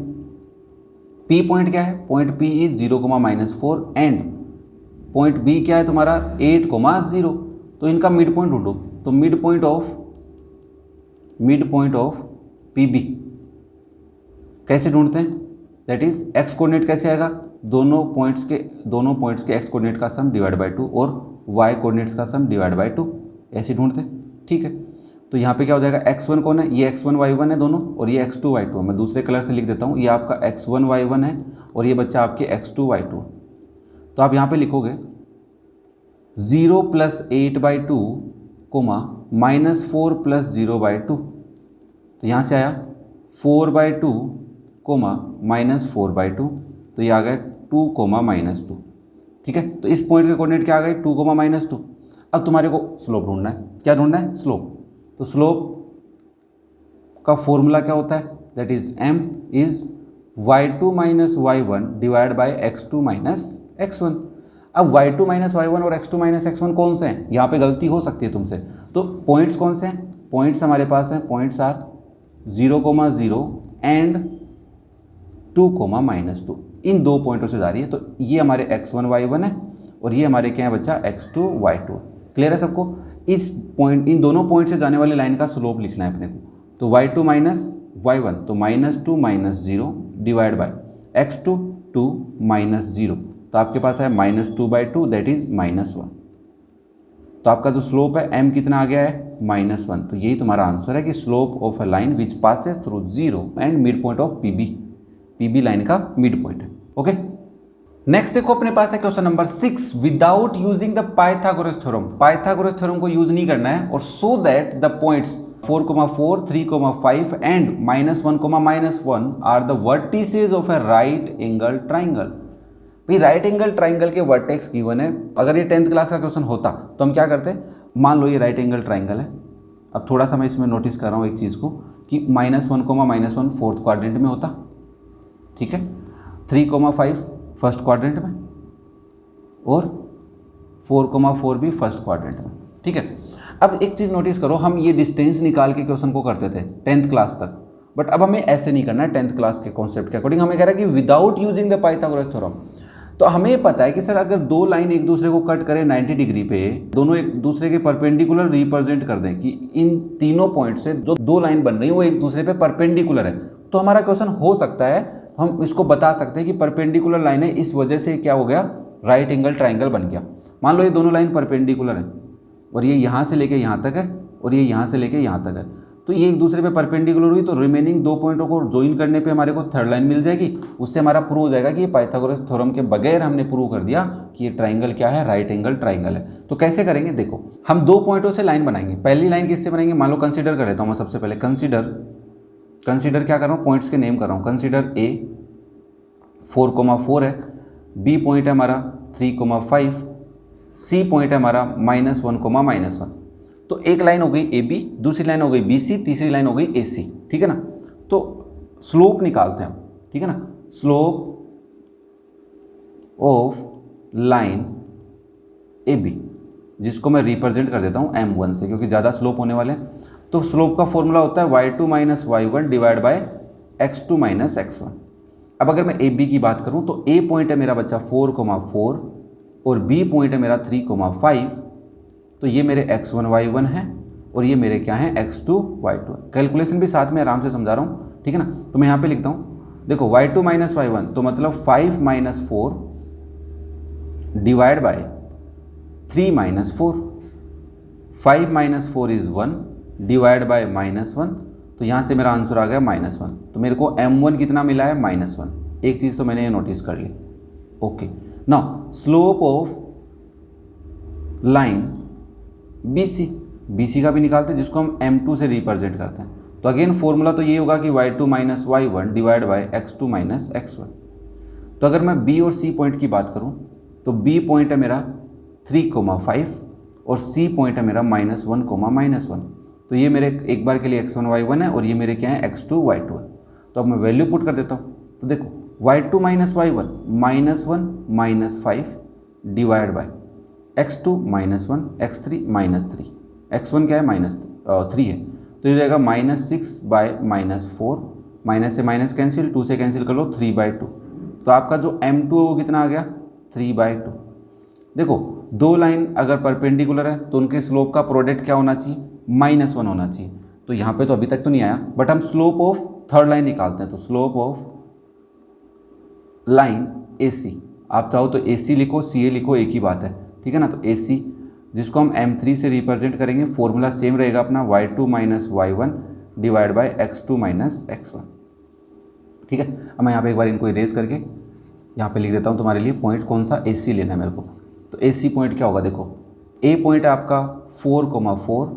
पी पॉइंट क्या है, point P is 0,-4 and point B क्या है तुम्हारा 8,0, तो इनका मिड पॉइंट ढूंढो। तो mid point of P B कैसे ढूंढते हैं, दैट इज एक्स कोऑर्डिनेट कैसे आएगा, दोनों पॉइंट्स के एक्स कोऑर्डिनेट का सम डिवाइड बाय 2 और वाई कोऑर्डिनेट्स का सम डिवाइड बाय 2, ऐसे ढूंढते हैं। ठीक है, तो यहाँ पे क्या हो जाएगा, x1 कौन है, ये x1 y1 है दोनों, और ये x2 y2 है। मैं दूसरे कलर से लिख देता हूँ, ये आपका x1 y1 है और ये बच्चा आपके x2 y2। तो आप यहाँ पे लिखोगे 0 + 8/2, -4 + 0/2, तो यहाँ से आया 4/2, -4/2, तो ये आ गया 2, -2। ठीक है, तो इस पॉइंट के कोऑर्डिनेट क्या आ गए, 2, -2। अब तुम्हारे को स्लोप ढूंढना है, क्या ढूंढना है, स्लोप। तो स्लोप का फॉर्मूला क्या होता है, that is m is y2 - y1 divide by x2 - x1। अब y2 - y1 और x2 - x1 कौन से हैं, यहाँ पे गलती हो सकती है तुमसे। तो पॉइंट्स कौन से हैं, पॉइंट्स हमारे पास हैं, पॉइंट्स आर 0,0 एंड 2, -2, इन 2 पॉइंटों से जा रही है। तो ये हमारे x1 y1 है और ये हमारे क्या है बच्चा x2 y2। क्लियर है सबको, इस पॉइंट, इन दोनों पॉइंट से जाने वाली लाइन का स्लोप लिखना है अपने को। तो y2 - y1, तो -2 - 0 डिवाइड बाय x2 2 - 0, तो आपके पास है -2/2 दैट इज -1। तो आपका जो स्लोप है m कितना आ गया है, -1। तो यही तुम्हारा आंसर है कि slope of a line which passes through 0 and mid point of PB line का मिड पॉइंट है। ओके, नेक्स्ट देखो अपने पास है question number 6, without using the Pythagoras theorem. Pythagoras theorem को यूज नहीं करना है, और so that the points 4,4, 3,5 and -1, -1 are the vertices of a right angle triangle. भाई राइट एंगल ट्राइंगल के वर्टेक्स गिवन है। अगर ये 10th क्लास का क्वेश्चन होता तो हम क्या करते, मान लो ये राइट एंगल ट्राइंगल है। अब थोड़ा सा मैं इसमें नोटिस कर रहा हूँ एक चीज़ को कि -1, -1 फोर्थ क्वाड्रेंट में होता, ठीक है, 3,5 फर्स्ट क्वाड्रेंट में और 4,4 भी फर्स्ट क्वाड्रेंट में। ठीक है, अब एक चीज़ नोटिस करो, हम ये डिस्टेंस निकाल के क्वेश्चन को करते थे 10th क्लास तक, बट अब हमें ऐसे नहीं करना है। 10th क्लास के कॉन्सेप्ट के अकॉर्डिंग हमें कह रहा है कि without using the Pythagoras theorem. तो हमें पता है कि सर अगर 2 लाइन एक दूसरे को कट करें 90 डिग्री पे, दोनों एक दूसरे के परपेंडिकुलर रिप्रेजेंट कर दें कि इन तीनों पॉइंट से जो 2 लाइन बन रही है वो एक दूसरे पे परपेंडिकुलर है, तो हमारा क्वेश्चन हो सकता है, हम इसको बता सकते हैं कि परपेंडिकुलर लाइन है, इस वजह से क्या हो गया, राइट एंगल ट्राइंगल बन गया। मान लो ये दोनों लाइन परपेंडिकुलर है और ये यहाँ से लेके यहाँ तक है और ये यहाँ से लेके यहाँ तक है, तो ये एक दूसरे पे परपेंडिकुलर हुई, तो रिमेनिंग 2 पॉइंटों को ज्वाइन करने पे हमारे को थर्ड लाइन मिल जाएगी। उससे हमारा प्रूव हो जाएगा कि ये पाइथागोरस थ्योरम के बगैर हमने प्रूव कर दिया कि ये ट्राइंगल क्या है, राइट एंगल ट्राइंगल है। तो कैसे करेंगे, देखो हम 2 पॉइंटों से लाइन बनाएंगे। पहली लाइन किससे बनाएंगे, मान लो कंसीडर कर लेता हूँ मैं सबसे पहले, कंसीडर क्या कर रहा हूँ, पॉइंट्स के नेम कर रहा हूँ। कंसीडर ए 4,4 है, बी पॉइंट है हमारा 3,5, सी पॉइंट है हमारा -1, -1। तो एक लाइन हो गई ए बी, दूसरी लाइन हो गई बी सी, तीसरी लाइन हो गई ए सी। ठीक है ना, तो स्लोप निकालते हैं हम, ठीक है ना, slope of line A B, जिसको मैं रिप्रेजेंट कर देता हूँ m1 से, क्योंकि ज़्यादा स्लोप होने वाले हैं। तो स्लोप का फॉर्मूला होता है y2 - y1 divide by x2 - x1। अब अगर मैं ए बी की बात करूं तो ए पॉइंट है मेरा बच्चा 4,4 और बी पॉइंट है मेरा 3,5, तो ये मेरे x1 y1 है और ये मेरे क्या हैं x2 y2। कैलकुलेशन भी साथ में आराम से समझा रहा हूँ, ठीक है ना। तो मैं यहाँ पे लिखता हूँ, देखो y2 माइनस y1 तो मतलब 5 minus 4 divide by 3 minus 4, 5 minus 4 is 1 divide by -1, तो यहाँ से मेरा आंसर आ गया -1। तो मेरे को m1 कितना मिला है -1। एक चीज़ तो मैंने ये नोटिस कर ली। Okay, now slope of line BC का भी निकालते हैं, जिसको हम m2 से रिप्रेजेंट करते हैं। तो अगेन फॉर्मूला तो ये होगा कि y2 minus y1 divide by x2 minus x1। तो अगर मैं B और C पॉइंट की बात करूँ तो B पॉइंट है मेरा 3,5 और C पॉइंट है मेरा -1,-1। तो ये मेरे एक बार के लिए x1 y1 है और ये मेरे क्या है x2 y2 है। तो अब मैं वैल्यू पुट कर देता हूँ। तो देखो y2 minus y1 -1 -5 divide by x2 -1 x3 -3, x1 क्या है -3 है, तो ये हो जाएगा -6 बाय -4, माइनस से माइनस कैंसिल, 2 से कैंसिल कर लो, 3/2। तो आपका जो m2 है वो कितना आ गया 3/2। देखो दो लाइन अगर परपेंडिकुलर है तो उनके स्लोप का प्रोडक्ट क्या होना चाहिए -1 होना चाहिए। तो यहाँ पे तो अभी तक तो नहीं आया, बट हम स्लोप ऑफ थर्ड लाइन निकालते हैं। तो स्लोप ऑफ लाइन AC, आप चाहो तो AC लिखो CA लिखो, एक ही बात है, ठीक है ना। तो AC जिसको हम m3 से रिप्रेजेंट करेंगे, फॉर्मूला सेम रहेगा अपना y2 minus y1 divide by x2 minus x1, ठीक है। अब मैं यहाँ पे एक बार इनको इरेज करके यहाँ पे लिख देता हूँ तुम्हारे लिए पॉइंट कौन सा AC लेना है मेरे को। तो AC पॉइंट क्या होगा, देखो A पॉइंट है आपका 4,4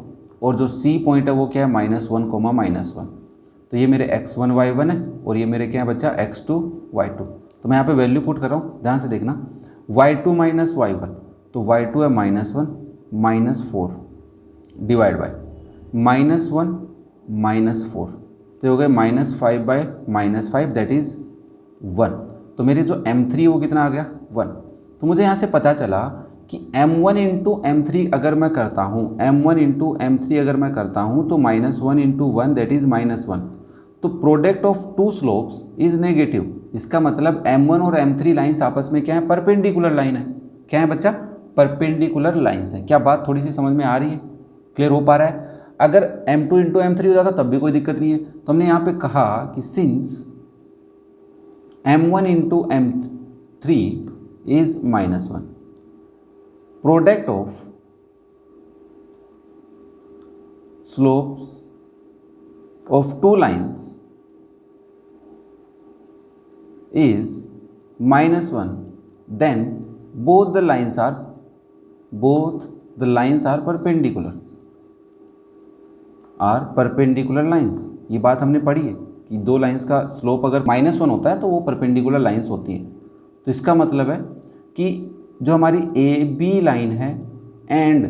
और जो C पॉइंट है वो क्या है -1,-1। तो ये मेरे x1 y1 है और ये मेरे क्या है बच्चा x2 y2। तो मैं यहाँ पे वैल्यू पुट कर रहा हूँ, ध्यान से देखना। y2 माइनस y1 तो y2 है -1 -4 डिवाइड बाय -1 -4, तो हो गए -5 बाय -5 दैट इज़ 1। तो मेरे जो m3 वो कितना आ गया 1। तो मुझे यहाँ से पता चला कि m1 इंटू m3 अगर मैं करता हूँ, m1 इंटू m3 अगर मैं करता हूँ तो -1 इंटू 1 दैट इज़ -1। तो product of two slopes is negative. इसका मतलब m1 और m3 लाइन्स आपस में क्या है, परपेंडिकुलर लाइन है। क्या है बच्चा, परपेंडिकुलर लाइन्स है। क्या बात थोड़ी सी समझ में आ रही है, क्लियर हो पा रहा है। अगर m2 इंटू m3 हो जाता तब भी कोई दिक्कत नहीं है। तो हमने यहाँ पे कहा कि since m1 into m3 is -1, product of slopes of two lines is -1, then both the lines are perpendicular lines। ये बात हमने पढ़ी है कि दो लाइंस का स्लोप अगर -1 होता है तो वो परपेंडिकुलर लाइंस होती हैं। तो इसका मतलब है कि जो हमारी AB लाइन है एंड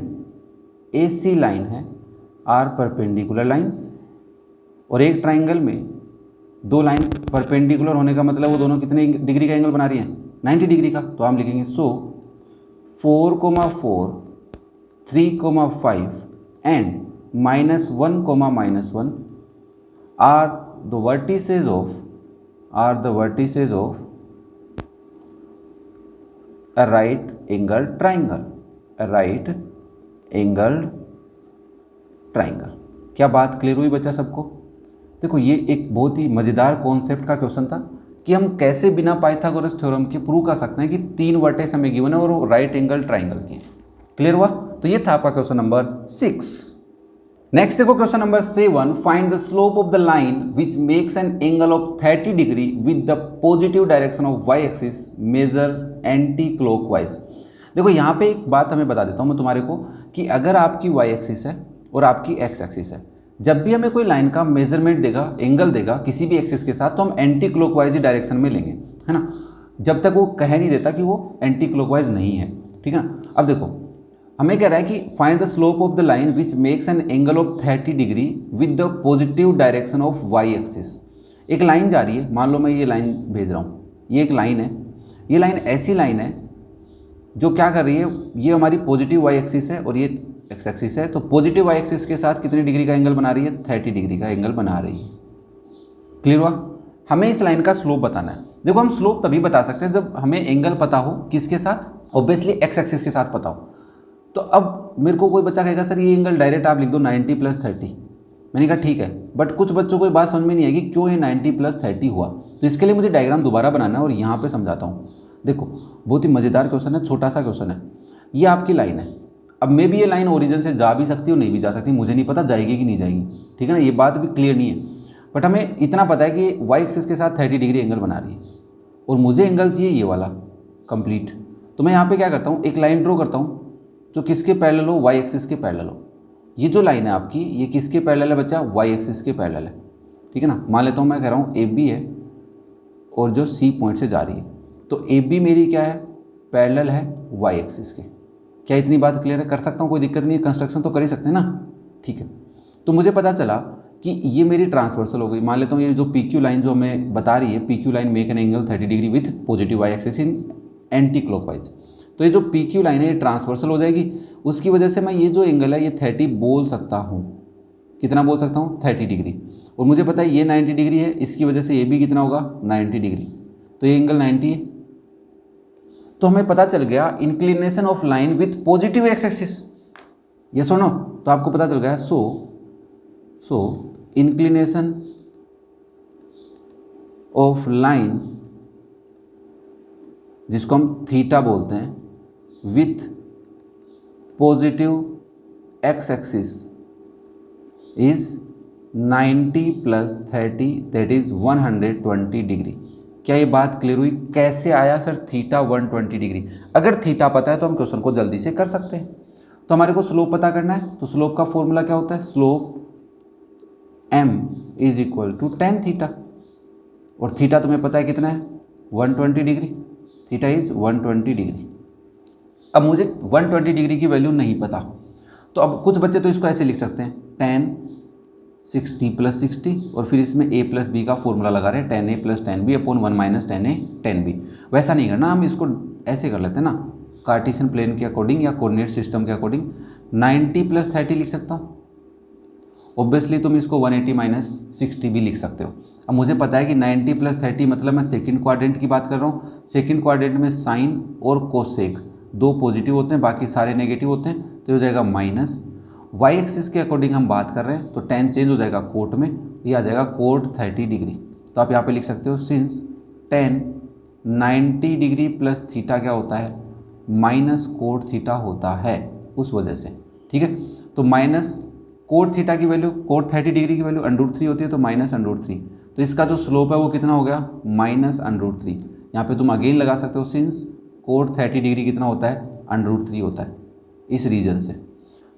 AC लाइन है आर परपेंडिकुलर लाइंस। और एक ट्राइंगल में दो लाइन परपेंडिकुलर होने का मतलब वो दोनों कितने डिग्री का एंगल बना रही हैं, 90 डिग्री का। तो हम लिखेंगे सो 4,4 3,5 and -1,-1 are the vertices of a right angled triangle। क्या बात क्लियर हुई बच्चा सबको। देखो ये एक बहुत ही मज़ेदार कॉन्सेप्ट का क्वेश्चन था कि हम कैसे बिना पाइथागोरस थ्योरम के प्रूव कर सकते हैं कि 3 वर्टेक्स हमें गिवन है और वो राइट एंगल ट्राइंगल के। क्लियर हुआ। तो ये था आपका क्वेश्चन नंबर 6। नेक्स्ट देखो question number 7, find the slope of the line which makes an angle of 30 degree with the positive direction of y axis measure anticlockwise. देखो यहाँ पे एक बात हमें बता देता हूँ मैं तुम्हारे को कि अगर आपकी y एक्सिस है और आपकी x एक्सिस है, जब भी हमें कोई लाइन का मेजरमेंट देगा, एंगल देगा किसी भी एक्सिस के साथ, तो हम एंटी क्लॉकवाइज डायरेक्शन में लेंगे, है ना, जब तक वो कह नहीं देता कि वो एंटी क्लॉकवाइज नहीं है, ठीक है ना। अब देखो हमें कह रहा है कि find the slope of the line which makes an angle of 30 degree with the positive direction of y axis. एक लाइन जा रही है, मान लो मैं ये लाइन भेज रहा हूँ, ये एक लाइन है, ये लाइन ऐसी लाइन है जो क्या कर रही है, ये हमारी पॉजिटिव y एक्सिस है और ये x एक्सिस है। तो पॉजिटिव y एक्सिस के साथ कितनी डिग्री का एंगल बना रही है, 30 डिग्री का एंगल बना रही है। क्लियर हुआ। हमें इस लाइन का स्लोप बताना है। देखो हम स्लोप तभी बता सकते हैं जब हमें एंगल पता हो, किसके साथ, ऑब्वियसली एक्स एक्सिस के साथ पता हो। तो अब मेरे को कोई बच्चा कहेगा सर ये एंगल डायरेक्ट आप लिख दो 90 + 30। मैंने कहा ठीक है, बट कुछ बच्चों को ये बात समझ में नहीं आएगी क्यों ये 90 + 30 हुआ। तो इसके लिए मुझे डायग्राम दोबारा बनाना है और यहाँ पे समझाता हूँ। देखो बहुत ही मज़ेदार क्वेश्चन है, छोटा सा क्वेश्चन है। ये आपकी लाइन है, अब मे भी ये लाइन ओरिजिन से जा भी सकती है और नहीं भी जा सकती, मुझे नहीं पता जाएगी कि नहीं जाएगी, ठीक है ना, ये बात भी क्लियर नहीं है। बट हमें इतना पता है कि वाई एक्सिस के साथ 30 डिग्री एंगल बना रही है और मुझे एंगल चाहिए ये वाला कंप्लीट। तो मैं यहाँ पे क्या करता हूँ, एक लाइन ड्रॉ करता हूँ जो किसके पैरेलल हो, वाई एक्सिस के पैरेलल हो। ये जो लाइन है आपकी ये किसके पैरेलल है बच्चा, वाई एक्सिस के पैरेलल है, ठीक है ना। मान लेता हूँ मैं कह रहा हूँ ए बी है और जो सी पॉइंट से जा रही है, तो ए बी मेरी क्या है, पैरेलल है वाई एक्सिस के। क्या इतनी बात क्लियर है, कर सकता हूँ, कोई दिक्कत नहीं है, कंस्ट्रक्शन तो कर ही सकते हैं ना, ठीक है। तो मुझे पता चला कि ये मेरी ट्रांसवर्सल हो गई। मान लेता हूँ ये जो पी क्यू लाइन जो हमें बता रही है, P Q line make an angle 30 degree with positive Y axis in anticlockwise. तो ये जो पी क्यू लाइन है ये ट्रांसवर्सल हो जाएगी, उसकी वजह से मैं ये जो एंगल है ये 30 बोल सकता हूँ। कितना बोल सकता हूँ, 30 डिग्री। और मुझे पता है ये 90 डिग्री है, इसकी वजह से ये भी कितना होगा, 90 डिग्री। तो ये एंगल 90 है। तो हमें पता चल गया inclination of line with positive x axis, ये सुनो। तो आपको पता चल गया सो इंक्लिनेशन ऑफ लाइन, जिसको हम थीटा बोलते हैं, with positive x axis is 90 + 30 that is 120 degree. क्या ये बात क्लियर हुई? कैसे आया सर थीटा 120 डिग्री? अगर थीटा पता है तो हम क्वेश्चन को जल्दी से कर सकते हैं। तो हमारे को स्लोप पता करना है, तो स्लोप का फॉर्मूला क्या होता है, स्लोप m = tan थीटा। और थीटा तुम्हें पता है कितना है, 120 डिग्री। Theta is 120 degree. अब मुझे 120 डिग्री की वैल्यू नहीं पता, तो अब कुछ बच्चे तो इसको ऐसे लिख सकते हैं tan 60 + 60 और फिर इसमें a + b का फॉर्मूला लगा रहे हैं, tan a + tan b / 1 - tan a tan b। वैसा नहीं करना, हम इसको ऐसे कर लेते हैं ना, कार्टेशियन प्लेन के अकॉर्डिंग या कोऑर्डिनेट सिस्टम के अकॉर्डिंग 90 + 30 लिख सकता हूँ। ऑब्वियसली तुम इसको 180 - 60 भी लिख सकते हो। अब मुझे पता है कि 90 + 30 मतलब मैं सेकंड क्वाड्रेंट की बात कर रहा हूँ। सेकंड क्वाड्रेंट में साइन और कोसेक दो पॉजिटिव होते हैं, बाकी सारे नेगेटिव होते हैं, तो हो जाएगा माइनस। वाई एक्सिस के अकॉर्डिंग हम बात कर रहे हैं तो tan चेंज हो जाएगा कोट में, ये आ जाएगा कोट 30 डिग्री। तो आप यहाँ पे लिख सकते हो सिंस tan 90 डिग्री + थीटा क्या होता है, माइनस कोट थीटा होता है, उस वजह से, ठीक है। तो माइनस कोट थीटा की वैल्यू, कोट 30 डिग्री की वैल्यू √3 होती है, तो -√3। तो इसका जो स्लोप है वो कितना हो गया, -√3। यहाँ पे तुम अगेन लगा सकते हो सिंस कोट 30 डिग्री कितना होता है, √3 होता है, इस रीजन से।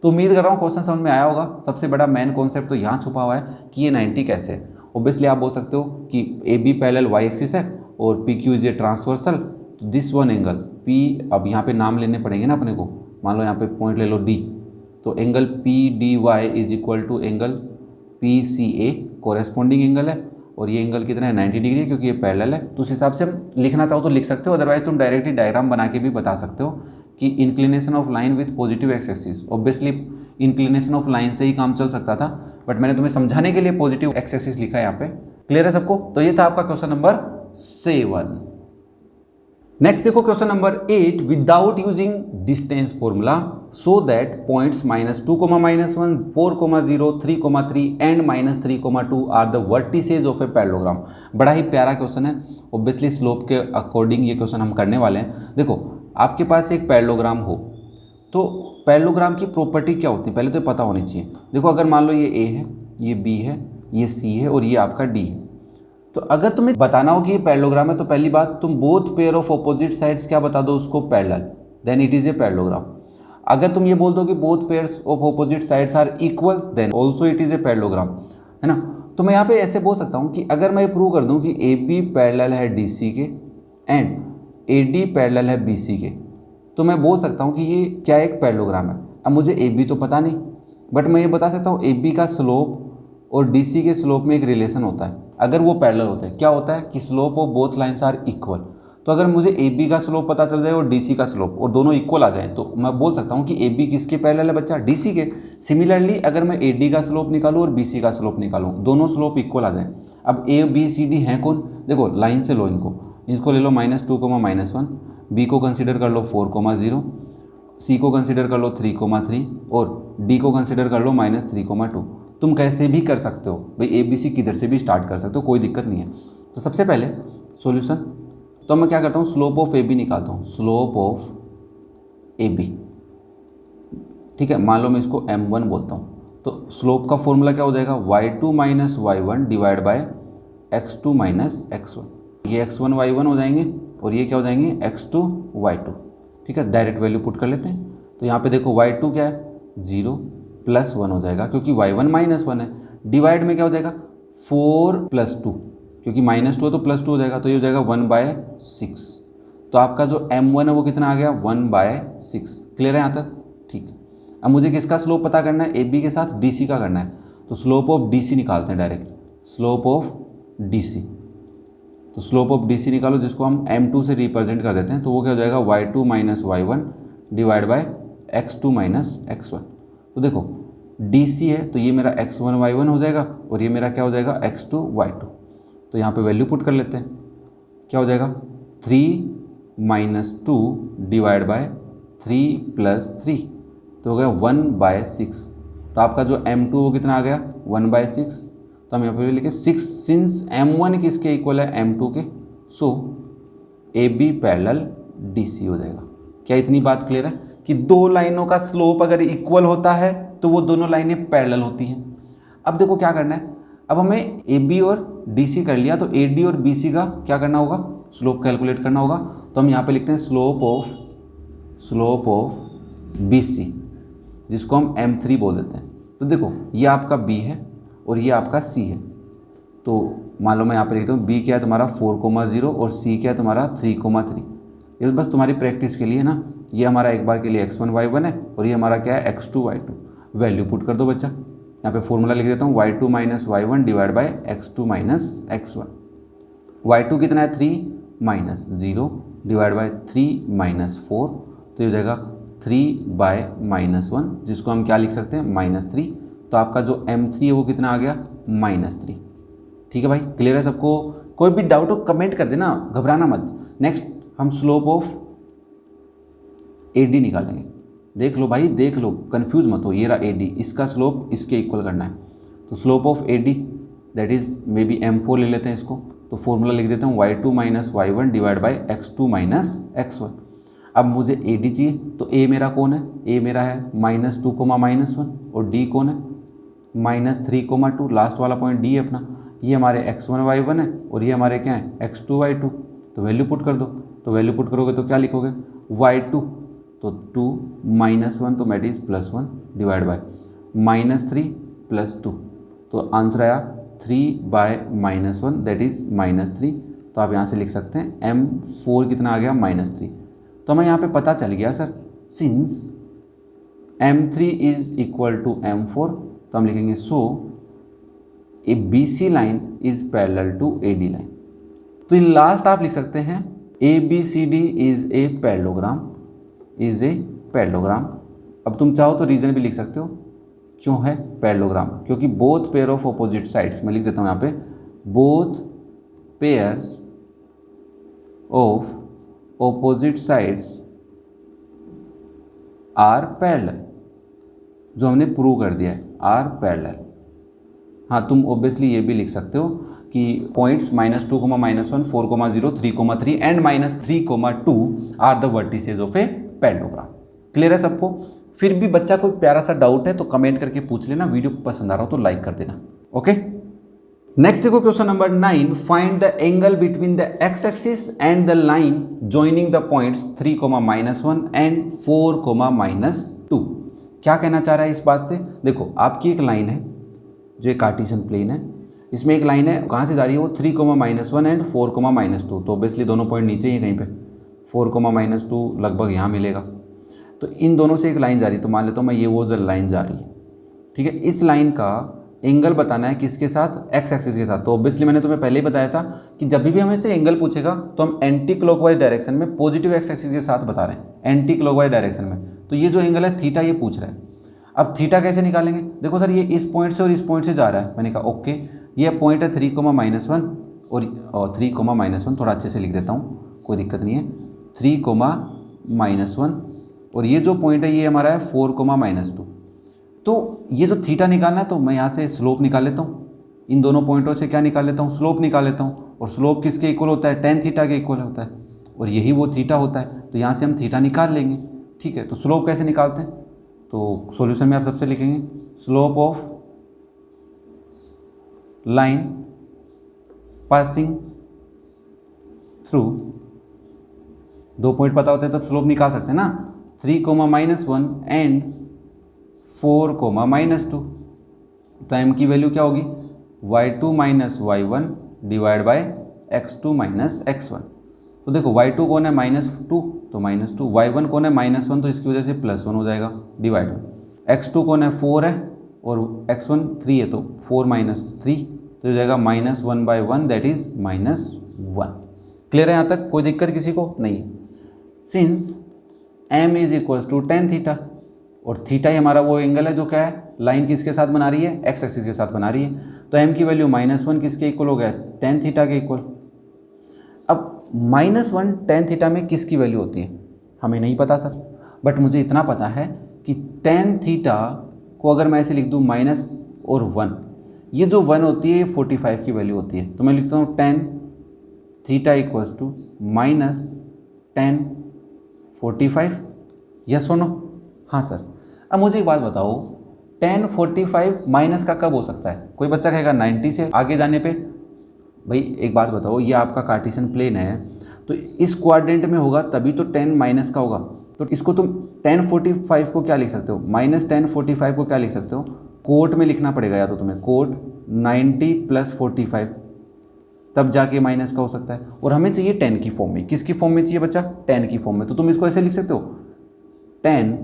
तो उम्मीद कर रहा हूँ क्वेश्चन समझ में आया होगा। सबसे बड़ा मेन कॉन्सेप्ट तो यहाँ छुपा हुआ है कि ये 90 कैसे है। ऑब्वियसली आप बोल सकते हो कि A B parallel Y axis है और P Q is a transversal, तो दिस वन एंगल पी, अब यहाँ पे नाम लेने पड़ेंगे ना अपने को। मान लो यहाँ पे पॉइंट ले लो डी, तो angle P D Y = angle P C A corresponding angle है, और ये एंगल कितना है, 90 डिग्री है, क्योंकि ये पैरेलल है। तो उस हिसाब से हम लिखना चाहो तो लिख सकते हो, अदरवाइज तुम डायरेक्टली डायग्राम बना के भी बता सकते हो कि inclination of line with positive x axis. Obviously inclination of line से ही काम चल सकता था, बट मैंने तुम्हें समझाने के लिए पॉजिटिव एक्स एक्सिस लिखा है यहाँ पे। क्लियर है सबको? तो ये था आपका क्वेश्चन नंबर 7। नेक्स्ट देखो question number 8, without using distance formula so that points -2, -1, 4, 0, 3, 3 and -3, 2 are the vertices of a parallelogram. बड़ा ही प्यारा क्वेश्चन है। ऑब्वियसली स्लोप के अकॉर्डिंग ये क्वेश्चन हम करने वाले हैं। देखो आपके पास एक पैरेललोग्राम हो तो पैरेललोग्राम की प्रॉपर्टी क्या होती है पहले तो पता होनी चाहिए। देखो अगर मान लो ये ए है, ये बी है, ये सी है और ये आपका डी है, तो अगर तुम्हें बताना हो कि ये पैरेललोग्राम है तो पहली बात तुम both pair of opposite sides क्या बता दो उसको, parallel, then it is a parallelogram. अगर तुम ये बोल दो कि both pairs of opposite sides are equal, then also it is a parallelogram, है ना। तो मैं यहाँ पे ऐसे बोल सकता हूँ कि अगर मैं ये प्रूव कर दूँ कि ए बी पैरेलल है डी सी के एंड ए डी पैरेलल है बी सी के, तो मैं बोल सकता हूँ कि ये क्या एक पैरेललोग्राम है। अब मुझे ए बी तो पता नहीं, बट मैं ये बता सकता हूँ ए बी का स्लोप और डी सी के स्लोप में एक रिलेशन होता है। अगर वो पैरेलल होते हैं क्या होता है कि slope of both lines are equal. तो अगर मुझे ए बी का स्लोप पता चल जाए और डी सी का स्लोप और दोनों इक्वल आ जाए तो मैं बोल सकता हूँ कि ए बी किसके पैरेलल है बच्चा, डी सी के। सिमिलरली अगर मैं ए डी का स्लोप निकालूँ और बी सी का स्लोप निकालूँ, दोनों स्लोप इक्वल आ जाए। अब ए बी सी डी हैं कौन, देखो लाइन से लो इसको ले लो -2, -1, बी को कंसिडर कर लो 4, 0, सी को कंसिडर कर लो 3, 3 और डी को कंसिडर कर लो -3, 2। तुम कैसे भी कर सकते हो भाई, ए बी सी किधर से भी स्टार्ट कर सकते हो, कोई दिक्कत नहीं है। तो सबसे पहले सॉल्यूशन, तो मैं क्या करता हूँ, स्लोप ऑफ ए बी निकालता हूँ, स्लोप ऑफ ए बी, ठीक है। मान लो मैं इसको m1 बोलता हूँ, तो स्लोप का फॉर्मूला क्या हो जाएगा, y2 - y1 divide by x2 - x1। ये x1 y1 हो जाएंगे और ये क्या हो जाएंगे, x2 y2, ठीक है। डायरेक्ट वैल्यू पुट कर लेते हैं। तो यहाँ पे देखो y2 क्या है, 0 + 1 हो जाएगा क्योंकि y1 -1 है। डिवाइड में क्या हो जाएगा, 4 + 2, क्योंकि -2 है तो +2 हो जाएगा, तो ये हो जाएगा 1/6। तो आपका जो m1 है वो कितना आ गया, 1/6। क्लियर है यहाँ तक, ठीक है। अब मुझे किसका स्लोप पता करना है, ए बी के साथ डी सी का करना है। तो स्लोप ऑफ डी सी निकालते हैं direct, slope of D C. तो स्लोप ऑफ डी सी निकालो, जिसको हम m2 से रिप्रेजेंट कर देते हैं। तो वो क्या हो जाएगा, y2 - y1 divide by x2 - x1। तो देखो डी सी है तो ये मेरा x1 y1 हो जाएगा और ये मेरा क्या हो जाएगा, x2 y2। तो यहाँ पे वैल्यू पुट कर लेते हैं, क्या हो जाएगा, 3 - 2 डिवाइड बाय 3 + 3, तो हो गया 1/6। तो आपका जो m2 वो कितना आ गया, 1/6। तो हम यहाँ पे लिखे 6, सिंस m1 किसके इक्वल है, m2 के, so A B parallel D C हो जाएगा। क्या इतनी बात क्लियर है कि दो लाइनों का स्लोप अगर इक्वल होता है तो वो दोनों लाइनें पैरेलल होती हैं। अब देखो क्या करना है, अब हमें ए बी और डी सी कर लिया, तो ए डी और बी सी का क्या करना होगा, स्लोप कैलकुलेट करना होगा। तो हम यहाँ पे लिखते हैं स्लोप ऑफ बी सी, जिसको हम m3 बोल देते हैं। तो देखो ये आपका b है और ये आपका c है। तो मान लो मैं यहाँ पे लिखता हूँ b क्या है तुम्हारा 4, 0 और c क्या है तुम्हारा 3, 3। ये बस तुम्हारी प्रैक्टिस के लिए ना, ये हमारा एक बार के लिए x1 y1 है और ये हमारा क्या है, x2 y2। वैल्यू पुट कर दो बच्चा, यहाँ पे फॉर्मूला लिख देता हूँ, y2 - y1 divide by x2 - x1। y2 कितना है, 3 - 0 डिवाइड बाय 3 - 4, तो ये हो जाएगा 3/-1, जिसको हम क्या लिख सकते हैं, -3। तो आपका जो m3 है वो कितना आ गया, -3। ठीक है भाई, क्लियर है सबको। कोई भी डाउट हो कमेंट कर देना, घबराना मत। नेक्स्ट हम स्लोप ऑफ AD निकालेंगे। देख लो भाई, देख लो, कंफ्यूज मत हो। ये रहा AD, इसका स्लोप इसके इक्वल करना है। तो slope of AD that is may be m4 ले लेते हैं इसको। तो फॉर्मूला लिख देता हूँ, y2 - y1 divide by x2 - x1। अब मुझे AD चाहिए, तो A मेरा कौन है, A मेरा है -2, -1 और D कौन है, -3, 2। लास्ट वाला पॉइंट D है अपना। ये हमारे x1 y1 है और ये हमारे क्या है, x2 y2। तो वैल्यू पुट कर दो। तो वैल्यू पुट करोगे तो क्या लिखोगे, y2 तो 2 - 1 तो मैट इज +1 डिवाइड बाय -3 + 2। तो आंसर आया 3/-1 दैट इज -3। तो आप यहाँ से लिख सकते हैं m4 कितना आ गया, -3। तो हमें यहाँ पे पता चल गया sir, since m3 is equal to m4, तो हम लिखेंगे so a BC line is parallel to AD line. तो इन लास्ट आप लिख सकते हैं ABCD इज ए पैरेललोग्राम, अब तुम चाहो तो रीजन भी लिख सकते हो, क्यों है पैरेललोग्राम, क्योंकि both pair of opposite sides, मैं लिख देता हूँ यहाँ पे, both pairs of opposite sides are parallel, जो हमने प्रूव कर दिया है, आर पैरेलल। हाँ, तुम ऑब्वियसली ये भी लिख सकते हो कि points -2, -1, 4, 0, 3, 3 and -3, 2 are the vertices of a parallelogram. Clear है सबको। फिर भी बच्चा कोई प्यारा सा डाउट है तो कमेंट करके पूछ लेना। वीडियो पसंद आ रहा हो तो लाइक कर देना। ओके, नेक्स्ट देखो question number 9, find the angle between the x axis and the line joining the points 3, -1 and 4, -2। क्या कहना चाह रहा है इस बात से, देखो आपकी एक लाइन है जो एक कार्टेशियन प्लेन है, इसमें एक लाइन है, कहाँ से जा रही है वो 3, -1 एंड 4, -2। तो ऑब्वियसली दोनों पॉइंट नीचे ही है कहीं पे, 4, -2 लगभग यहाँ मिलेगा। तो इन दोनों से एक लाइन जा रही है, तो मान लेता हूँ मैं ये वो जो लाइन जा रही है, ठीक है। इस लाइन का एंगल बताना है किसके साथ, एक्स एक्सिस के साथ। तो ऑब्वियसली मैंने तुम्हें पहले ही बताया था कि जब भी हमें से एंगल पूछेगा तो हम एंटी क्लॉकवाइज डायरेक्शन में पॉजिटिव एक्स एक्सिस के साथ बता रहे हैं, एंटी क्लॉकवाइज डायरेक्शन में। तो ये जो एंगल है थीटा, ये पूछ रहा है। अब थीटा कैसे निकालेंगे, देखो सर ये इस पॉइंट से और इस पॉइंट से जा रहा है। मैंने कहा ओके, ये पॉइंट है 3,-1 और 3,-1 थोड़ा अच्छे से लिख देता हूँ, कोई दिक्कत नहीं है। 3,-1 और ये जो पॉइंट है ये हमारा है 4,-2। तो ये जो थीटा निकालना है तो मैं यहाँ से स्लोप निकाल लेता हूँ, इन दोनों पॉइंटों से क्या निकाल लेता हूँ, स्लोप निकाल लेता हूँ। और स्लोप किसके इक्वल होता है, tan थीटा के इक्वल होता है, और यही वो थीटा होता है। तो यहाँ से हम थीटा निकाल लेंगे। ठीक है, तो स्लोप कैसे निकालते हैं, तो सॉल्यूशन में आप सबसे लिखेंगे slope of line passing through, 2 point पता होते हैं तब स्लोप निकाल सकते हैं ना, 3,-1 एंड 4,-2। तो m की वैल्यू क्या होगी, y2 minus y1 divide by x2 minus x1। तो देखो y2 कौन है -2, तो -2, y1 कौन है -1, तो इसकी वजह से +1 हो जाएगा डिवाइड में, x2 कौन है 4 है और x1 3 है, तो 4 - 3 तो हो जाएगा -1/1 दैट इज -1। क्लियर है यहाँ तक, कोई दिक्कत किसी को नहीं। Since m is equals to tan theta, और थीटा ही हमारा वो एंगल है जो क्या है, लाइन किसके साथ बना रही है, एक्स एक्सिस के साथ बना रही है। तो m की वैल्यू -1 किसके इक्वल हो गया, tan थीटा के इक्वल। अब -1 tan थीटा में किसकी वैल्यू होती है हमें नहीं पता सर, बट मुझे इतना पता है कि tan थीटा को अगर मैं ऐसे लिख दूँ माइनस और 1, ये जो 1 होती है ये 45 की वैल्यू होती है। तो मैं लिखता हूँ tan theta equals to -tan 45। Yes और नो, हाँ सर। अब मुझे एक बात बताओ, tan 45 माइनस का कब हो सकता है, कोई बच्चा कहेगा 90 से आगे जाने पे। भाई एक बात बताओ, ये आपका कार्टेशियन प्लेन है तो इस क्वाड्रेंट में होगा तभी तो tan माइनस का होगा। तो इसको तुम tan 45 को क्या लिख सकते हो, -tan 45 को क्या लिख सकते हो, कोट में लिखना पड़ेगा, या तो तुम्हें कोट 90 + 45, तब जाके माइनस का हो सकता है। और हमें चाहिए tan की फॉर्म में, किसकी फॉर्म में चाहिए बच्चा, tan की फॉर्म में। तो तुम इसको ऐसे लिख सकते हो tan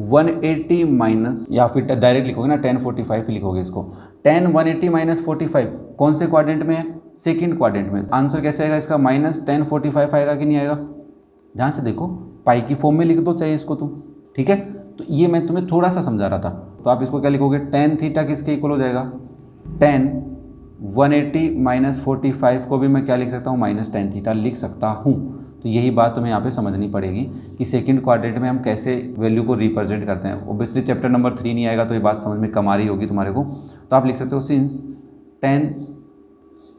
180 माइनस, या फिर डायरेक्ट लिखोगे ना tan 45 लिखोगे इसको, tan 180 - 45 कौन से क्वाड्रेंट में है, सेकंड क्वाड्रेंट में। आंसर कैसे आएगा इसका, -tan 45 आएगा कि नहीं आएगा, ध्यान से देखो, पाई की फॉर्म में लिख दो चाहिए इसको तुम। ठीक है, तो ये मैं तुम्हें थोड़ा सा समझा रहा था। तो आप इसको क्या लिखोगे, tan थीटा किसके इक्वल हो जाएगा, tan 180 - 45 को भी मैं क्या लिख सकता हूँ, -tan थीटा लिख सकता हूँ। तो यही बात तुम्हें यहाँ पे समझनी पड़ेगी कि सेकंड क्वाड्रेंट में हम कैसे वैल्यू को रिप्रेजेंट करते हैं। ऑब्वियसली चैप्टर नंबर 3 नहीं आएगा तो ये बात समझ में कम आ रही होगी तुम्हारे को। तो आप लिख सकते हो since tan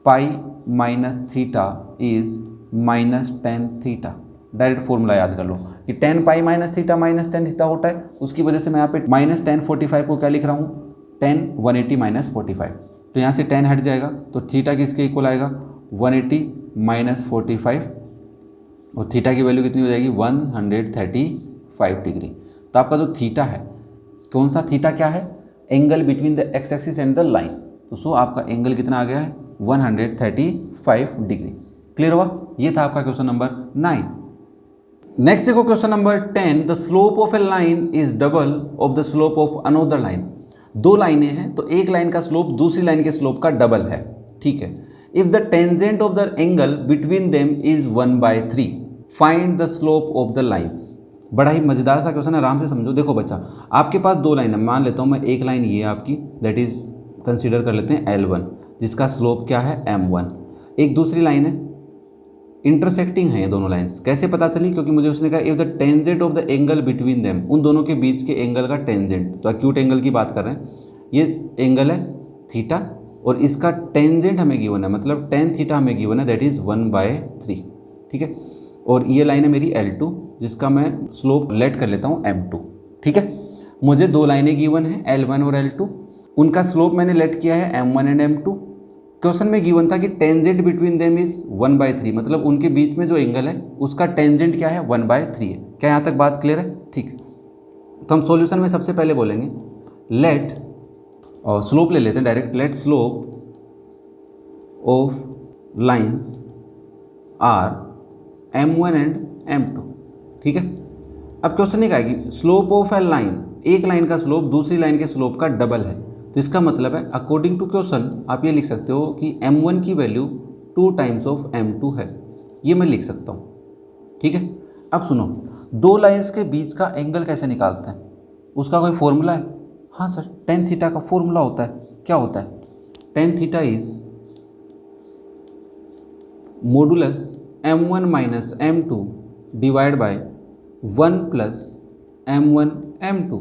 pi minus theta is -tan theta. Direct formula याद कर लो कि tan pi minus theta -tan theta होता है, उसकी वजह से मैं यहाँ पे -tan 45 को क्या लिख रहा हूँ, tan 180 - 45। तो यहाँ से tan हट जाएगा तो थीटा किसके इक्वल आएगा, 180 - 45, और थीटा की वैल्यू कितनी हो जाएगी, 135 डिग्री। तो आपका जो थीटा है, कौन सा थीटा क्या है, angle between the x axis and the line. तो सो आपका एंगल कितना आ गया है, 135 डिग्री। क्लियर हुआ, ये था आपका क्वेश्चन नंबर 9। नेक्स्ट देखो question number 10, the slope of a line is double of the slope of another line. दो लाइनें हैं तो एक लाइन का स्लोप दूसरी लाइन के स्लोप का डबल है। ठीक है, if the tangent of the angle between them is 1/3 find the slope of the lines. बड़ा ही मजेदार सा क्वेश्चन है, आराम से समझो। देखो बच्चा, आपके पास दो लाइन है, मान लेता हूँ मैं, एक लाइन ये है आपकी, दैट इज कंसीडर कर लेते हैं L1, जिसका स्लोप क्या है M1। एक दूसरी लाइन है, इंटरसेक्टिंग है ये दोनों लाइंस। कैसे पता चली, क्योंकि मुझे उसने कहा if the tangent of the angle between them, उन दोनों के बीच के एंगल का टेंजेंट, तो एक्यूट एंगल की बात कर रहे हैं, ये एंगल है थीटा और इसका टेंजेंट हमें गिवन है, मतलब tan थीटा हमें गिवन है, दैट इज 1/3। ठीक है, और ये लाइन है मेरी L2, जिसका मैं स्लोप लेट कर लेता हूँ M2। ठीक है, मुझे दो लाइनें गिवन है L1 और L2, उनका स्लोप मैंने लेट किया है M1 एंड M2। क्वेश्चन में गिवन था कि टेंजेंट बिटवीन देम इज 1/3, मतलब उनके बीच में जो एंगल है उसका टेंजेंट क्या है, 1/3 है। क्या यहाँ तक बात क्लियर है? ठीक, तो हम सॉल्यूशन में सबसे पहले बोलेंगे लेट, और स्लोप ले लेते हैं direct, let slope of lines are M1 and M2। ठीक है, अब क्वेश्चन नहीं कहा कि स्लोप ऑफ ए लाइन, एक लाइन का स्लोप दूसरी लाइन के स्लोप का डबल है, तो इसका मतलब है अकॉर्डिंग टू क्वेश्चन आप ये लिख सकते हो कि m1 की वैल्यू 2 टाइम्स ऑफ m2 है, ये मैं लिख सकता हूँ। ठीक है, अब सुनो, दो लाइंस के बीच का एंगल कैसे निकालते हैं, उसका कोई फॉर्मूला है? हाँ सर, टेन थीटा का फॉर्मूला होता है। क्या होता है? Tan theta is modulus m1 minus m2 divide by 1 plus m1 m2।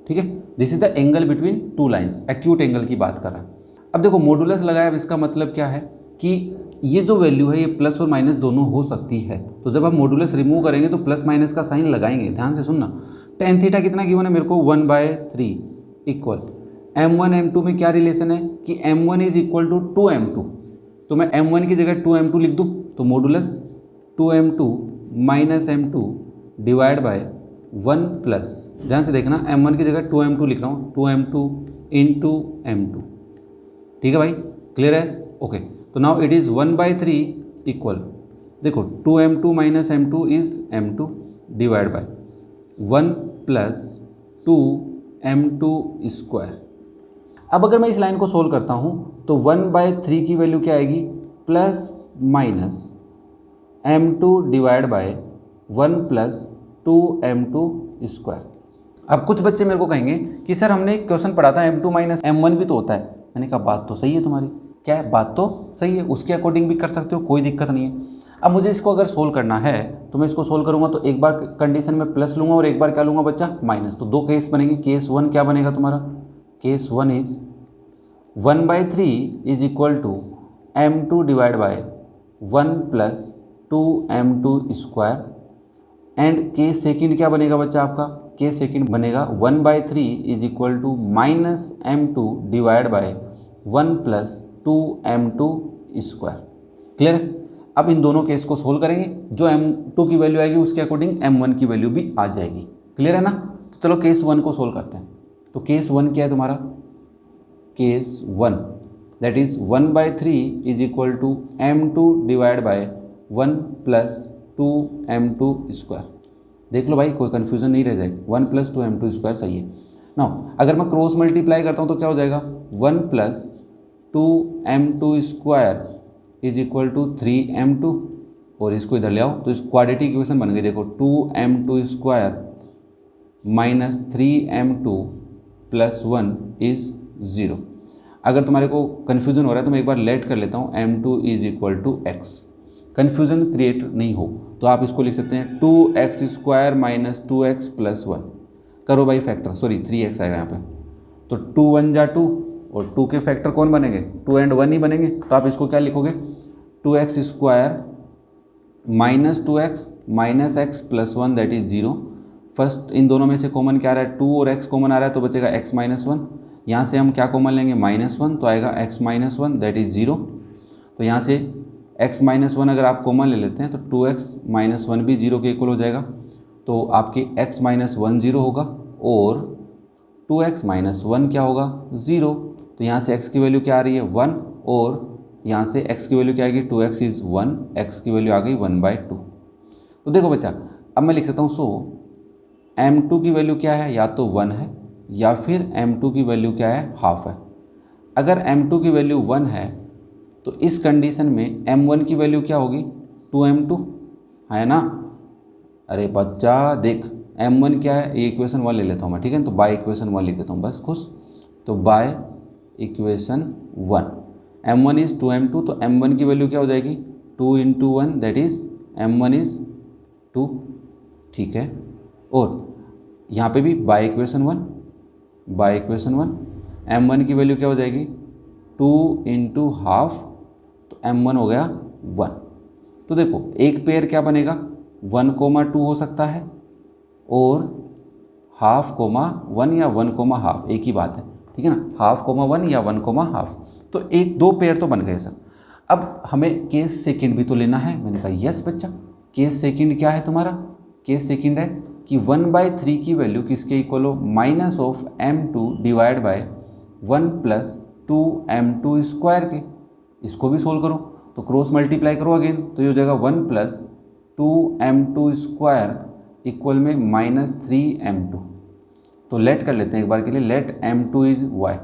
ठीक है, this is the angle between two lines, acute angle की बात कर रहे हैं। अब देखो मॉडुलस लगाया, अब इसका मतलब क्या है कि ये जो वैल्यू है ये प्लस और माइनस दोनों हो सकती है। तो जब हम मॉडुलस रिमूव करेंगे तो प्लस माइनस का साइन लगाएंगे। ध्यान से सुनना, टेन थीटा कितना गिवन है मेरे को 1/3 इक्वल m1 m2 में क्या रिलेशन है कि m1 is equal to 2m2। तो मैं m1 की जगह 2m2 लिख दूँ, तो modulus 2m2 minus m2 divide by 1 plus, ध्यान से देखना m1 की जगह 2m2 लिख रहा हूँ, 2m2 इंटू m2। ठीक है भाई, क्लियर है? ओके, तो नाउ इट इज़ 1/3 इक्वल, देखो 2m2 minus m2 is m2 divide by 1 plus 2m2 square. अब अगर मैं इस लाइन को सोल्व करता हूँ तो 1/3 की वैल्यू क्या आएगी? Plus minus m2 divide by 1 plus 2m2 square. अब कुछ बच्चे मेरे को कहेंगे कि सर हमने एक क्वेश्चन पढ़ा था m2 माइनस m1 भी तो होता है। मैंने कहा बात तो सही है तुम्हारी, क्या है, बात तो सही है, उसके अकॉर्डिंग भी कर सकते हो, कोई दिक्कत नहीं है। अब मुझे इसको अगर सोल्व करना है तो मैं इसको सोल्व करूंगा तो एक बार कंडीशन में प्लस लूंगा और एक बार क्या लूंगा बच्चा? माइनस। तो दो केस बनेंगे। केस 1 क्या बनेगा तुम्हारा? Case 1 is 1/3 is equal to m2 divide by 1 plus 2m2 square. And case second क्या बनेगा बच्चा आपका? केस सेकंड बनेगा 1/3 is equal to minus m2 divide by 1 plus 2m2 square. Clear है? अब इन दोनों केस को सोल्व करेंगे, जो m2 की वैल्यू आएगी उसके अकॉर्डिंग m1 की वैल्यू भी आ जाएगी। क्लियर है ना? तो चलो केस 1 को सोल्व करते हैं। तो केस 1 क्या है तुम्हारा? Case 1 that is 1/3 is equal to m2 divide by 1 plus 2m2 square. देख लो भाई, कोई कन्फ्यूजन नहीं रह जाए, 1 प्लस 2m2 स्क्वायर सही है ना। अगर मैं क्रॉस मल्टीप्लाई करता हूँ तो क्या हो जाएगा? 1 plus 2m2 square is equal to 3m2, और इसको इधर ले आओ तो इस क्वाड्रेटिक इक्वेशन बन गई। देखो 2m2 square minus 3m2 plus 1 is 0। अगर तुम्हारे को कन्फ्यूजन हो रहा है तो मैं एक बार लेट कर लेता हूँ, m2 is equal to x। Confusion create नहीं हो तो आप इसको लिख सकते हैं 2x square minus 2x plus 1। करो भाई फैक्टर, सॉरी 3x आएगा यहाँ पे, तो 2 1 जा 2 और 2 के फैक्टर कौन बनेंगे? 2 एंड 1 ही बनेंगे। तो आप इसको क्या लिखोगे? 2x square minus 2x minus x plus 1 that is 0। First in दोनों में से कॉमन क्या आ रहा है? 2 और x कॉमन आ रहा है तो बचेगा x माइनस 1। यहाँ से हम क्या कॉमन लेंगे? -1, तो आएगा x माइनस 1 दैट इज 0। तो यहाँ से x माइनस 1 अगर आप कॉमन ले लेते हैं तो 2x माइनस 1 भी 0 के इक्वल हो जाएगा। तो आपके x माइनस 1 0 होगा और 2x माइनस 1 क्या होगा? 0। तो यहाँ से x की वैल्यू क्या आ रही है? 1, और यहाँ से x की वैल्यू क्या आएगी? 2x इज़ 1, x की वैल्यू आ गई 1/2। तो देखो बच्चा, अब मैं लिख सकता हूँ सो m2 की वैल्यू क्या है? या तो 1 है या फिर m2 की वैल्यू क्या है? हाफ है। अगर m2 की वैल्यू 1 है तो इस कंडीशन में m1 की वैल्यू क्या होगी? 2m2 है ना। अरे बच्चा देख, m1 क्या है? ये इक्वेशन 1 ले लेता हूँ मैं, ठीक है। तो बाय इक्वेशन 1 लिख देता हूँ बस, खुश। तो by equation 1 m1 is 2m2, तो m1 की वैल्यू क्या हो जाएगी? 2 into 1 that is m1 is 2, ठीक है। और यहाँ पे भी बाय इक्वेशन 1 m1 की वैल्यू क्या हो जाएगी? 2 इंटू हाफ, तो m1 हो गया 1। तो देखो एक पेयर क्या बनेगा? 1,2 हो सकता है और 1/2, 1 या 1,5 एक ही बात है, ठीक है ना। 1/2, 1 या 1,5, तो एक दो पेयर तो बन गए सर। अब हमें केस सेकंड भी तो लेना है। मैंने कहा यस बच्चा, केस सेकंड क्या है तुम्हारा? केस सेकंड है कि 1/3 की वैल्यू किसके इक्वल हो? Minus of m2 divide by 1 plus 2m2 square के। इसको भी सोल्व करो तो क्रॉस मल्टीप्लाई करो अगेन, तो ये हो जाएगा 1 प्लस 2m2 स्क्वायर इक्वल में -3m2। तो लेट कर लेते हैं एक बार के लिए, लेट m2 इज y।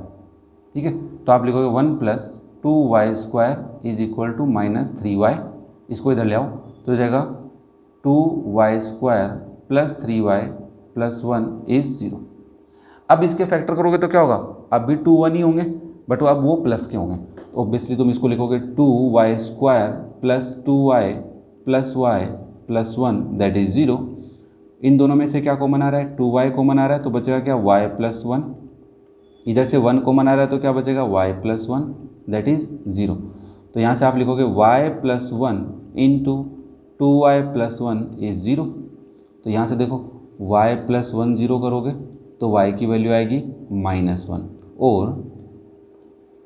ठीक है। तो आप लिखोगे 1 + 2y² is equal to -3y, इसको इधर ले आओ तो हो जाएगा 2y² + 3y + 1 इज 0। अब इसके फैक्टर करोगे तो क्या होगा, अब भी 2 1 ही होंगे, बट अब वो प्लस के होंगे, तो ऑब्वियसली तुम इसको लिखोगे 2y² + 2y + y + 1 that is 0। इन दोनों में से क्या कॉमन आ रहा है, 2y कॉमन आ रहा है तो बचेगा क्या, y + 1। इधर से 1 कॉमन आ रहा है तो क्या बचेगा, y + 1 दैट इज 0। तो यहाँ से आप लिखोगे y + 1 इंटू 2y + 1 इज 0। तो यहाँ से देखो y + 1 0 करोगे तो y की वैल्यू आएगी -1, और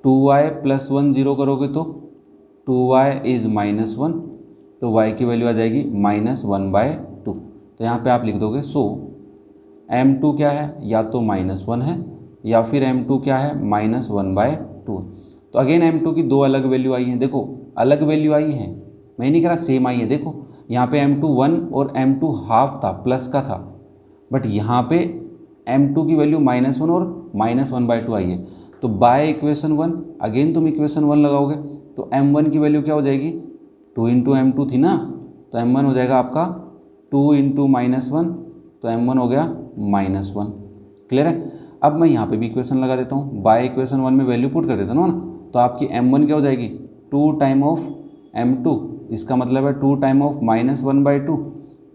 2y + 1 0 करोगे तो 2y इज -1, तो y की वैल्यू आ जाएगी -1/2। तो यहाँ पे आप लिख दोगे सो m2 क्या है, या तो -1 है या फिर m2 क्या है, -1/2। तो अगेन m2 की दो अलग वैल्यू आई हैं, देखो अलग वैल्यू आई हैं, मैं नहीं कह रहा सेम आई है। देखो यहाँ पे m2 1 और m2 हाफ था, प्लस का था, बट यहाँ पे m2 की वैल्यू -1 और -1/2 आई है। तो बाय इक्वेशन 1 अगेन तुम इक्वेशन 1 लगाओगे तो m1 की वैल्यू क्या हो जाएगी, 2 × m2 थी ना, तो m1 हो जाएगा आपका 2 × -1, तो m1 हो गया -1। क्लियर है। अब मैं यहाँ पे भी इक्वेशन लगा देता हूँ, बाय इक्वेशन 1 में वैल्यू पुट कर देता हूँ ना, तो आपकी m1 क्या हो जाएगी, 2 टाइम m2, इसका मतलब है 2 टाइम -1/2,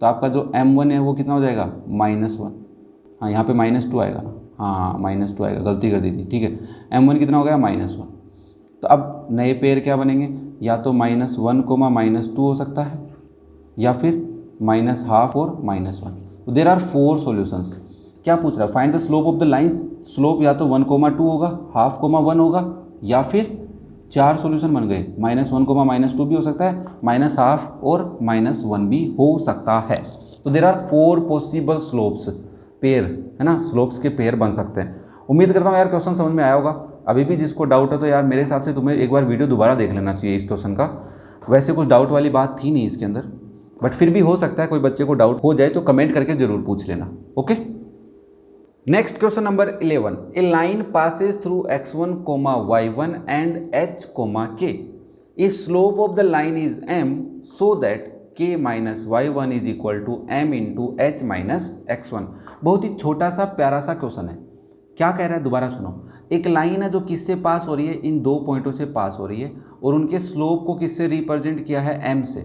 तो आपका जो m1 है वो कितना हो जाएगा, -1। हाँ यहाँ पे -2 आएगा ना, हाँ -2 आएगा, गलती कर दी थी, ठीक है। m1 कितना हो गया, -1। तो अब नए पेयर क्या बनेंगे, या तो -1, -2 हो सकता है, या फिर -½ और -1। तो देर आर 4 सॉल्यूशंस। क्या पूछ रहा है, find the slope of the lines. Slope या तो 1, 2 होगा, ½ 1 होगा, या फिर 4 सॉल्यूशन बन गए, -1, -2 भी हो सकता है, -½ और -1 भी हो सकता है। तो there are 4 possible slopes, pair है ना, स्लोप्स के पेयर बन सकते हैं। उम्मीद करता हूँ यार क्वेश्चन समझ में आया होगा। अभी भी जिसको डाउट है तो यार मेरे हिसाब से तुम्हें एक बार वीडियो दोबारा देख लेना चाहिए इस क्वेश्चन का। वैसे कुछ डाउट वाली बात थी नहीं इसके अंदर, बट फिर भी हो सकता है कोई बच्चे को डाउट हो जाए तो कमेंट करके जरूर पूछ लेना। Okay, next question number 11। A line passes through x1, y1 and h, k। If slope of the line is m so that k - y1 is equal to m into h - x1। बहुत ही छोटा सा प्यारा सा question है। क्या कह रहा है, दोबारा सुनो। एक लाइन है जो किससे पास हो रही है, इन 2 पॉइंटों से पास हो रही है, और उनके स्लोप को किससे रिप्रेजेंट किया है, m से।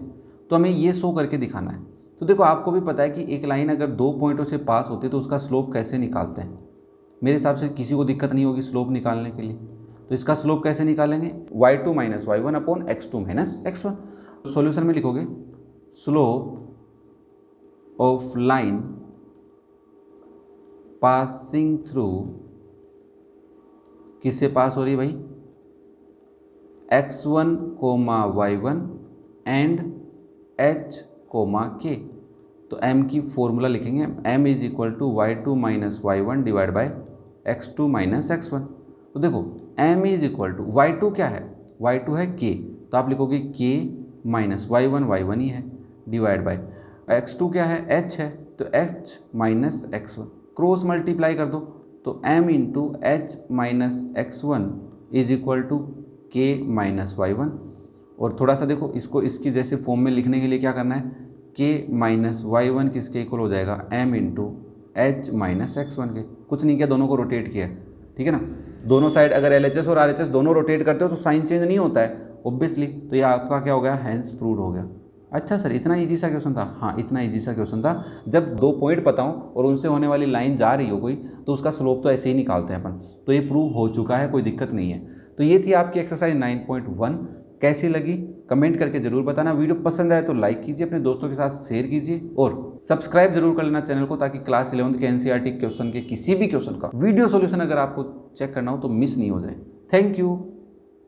तो हमें ये शो करके दिखाना है। तो देखो आपको भी पता है कि एक लाइन अगर 2 पॉइंटों से पास होती है तो उसका स्लोप कैसे निकालते हैं। मेरे हिसाब से किसी को दिक्कत नहीं होगी स्लोप निकालने के लिए। तो इसका स्लोप कैसे निकालेंगे, y2 - y1 upon x2 - x1। Solution में लिखोगे slope of line passing through, किससे पास हो रही है भाई, x1, y1 and h, k। तो m की फॉर्मूला लिखेंगे, m is equal to y2 - y1 divide by x2 - x1। तो देखो m is equal to y2 क्या है, y2 है k, तो आप लिखोगे k - y1 ही है डिवाइड बाय x2 क्या है, h है, तो h - x1 क्रॉस मल्टीप्लाई कर दो, तो m into h - x1 is equal to k - y1। और थोड़ा सा देखो इसको इसकी जैसे फॉर्म में लिखने के लिए क्या करना है, k - y1 किसके इक्वल हो जाएगा, m इंटू h - x1 के। कुछ नहीं किया, दोनों को रोटेट किया, ठीक है ना। दोनों साइड अगर LHS और RHS दोनों रोटेट करते हो तो साइन चेंज नहीं होता है ऑब्वियसली। तो ये आपका क्या हो गया, हैंस प्रूव्ड हो गया। अच्छा सर इतना इजी सा क्वेश्चन था, हाँ इतना इजी सा क्वेश्चन था। जब 2 पॉइंट पता हो और उनसे होने वाली लाइन जा रही हो कोई, तो उसका स्लोप तो ऐसे ही निकालते हैं अपन। तो ये प्रूव हो चुका है, कोई दिक्कत नहीं है। तो ये थी आपकी एक्सरसाइज 9.1। कैसी लगी कमेंट करके जरूर बताना। वीडियो पसंद आए तो लाइक कीजिए, अपने दोस्तों के साथ शेयर कीजिए, और सब्सक्राइब जरूर कर लेना चैनल को, ताकि क्लास 11 के NCERT क्वेश्चन के किसी भी क्वेश्चन का वीडियो सॉल्यूशन अगर आपको चेक करना हो तो मिस नहीं हो जाए। Thank you.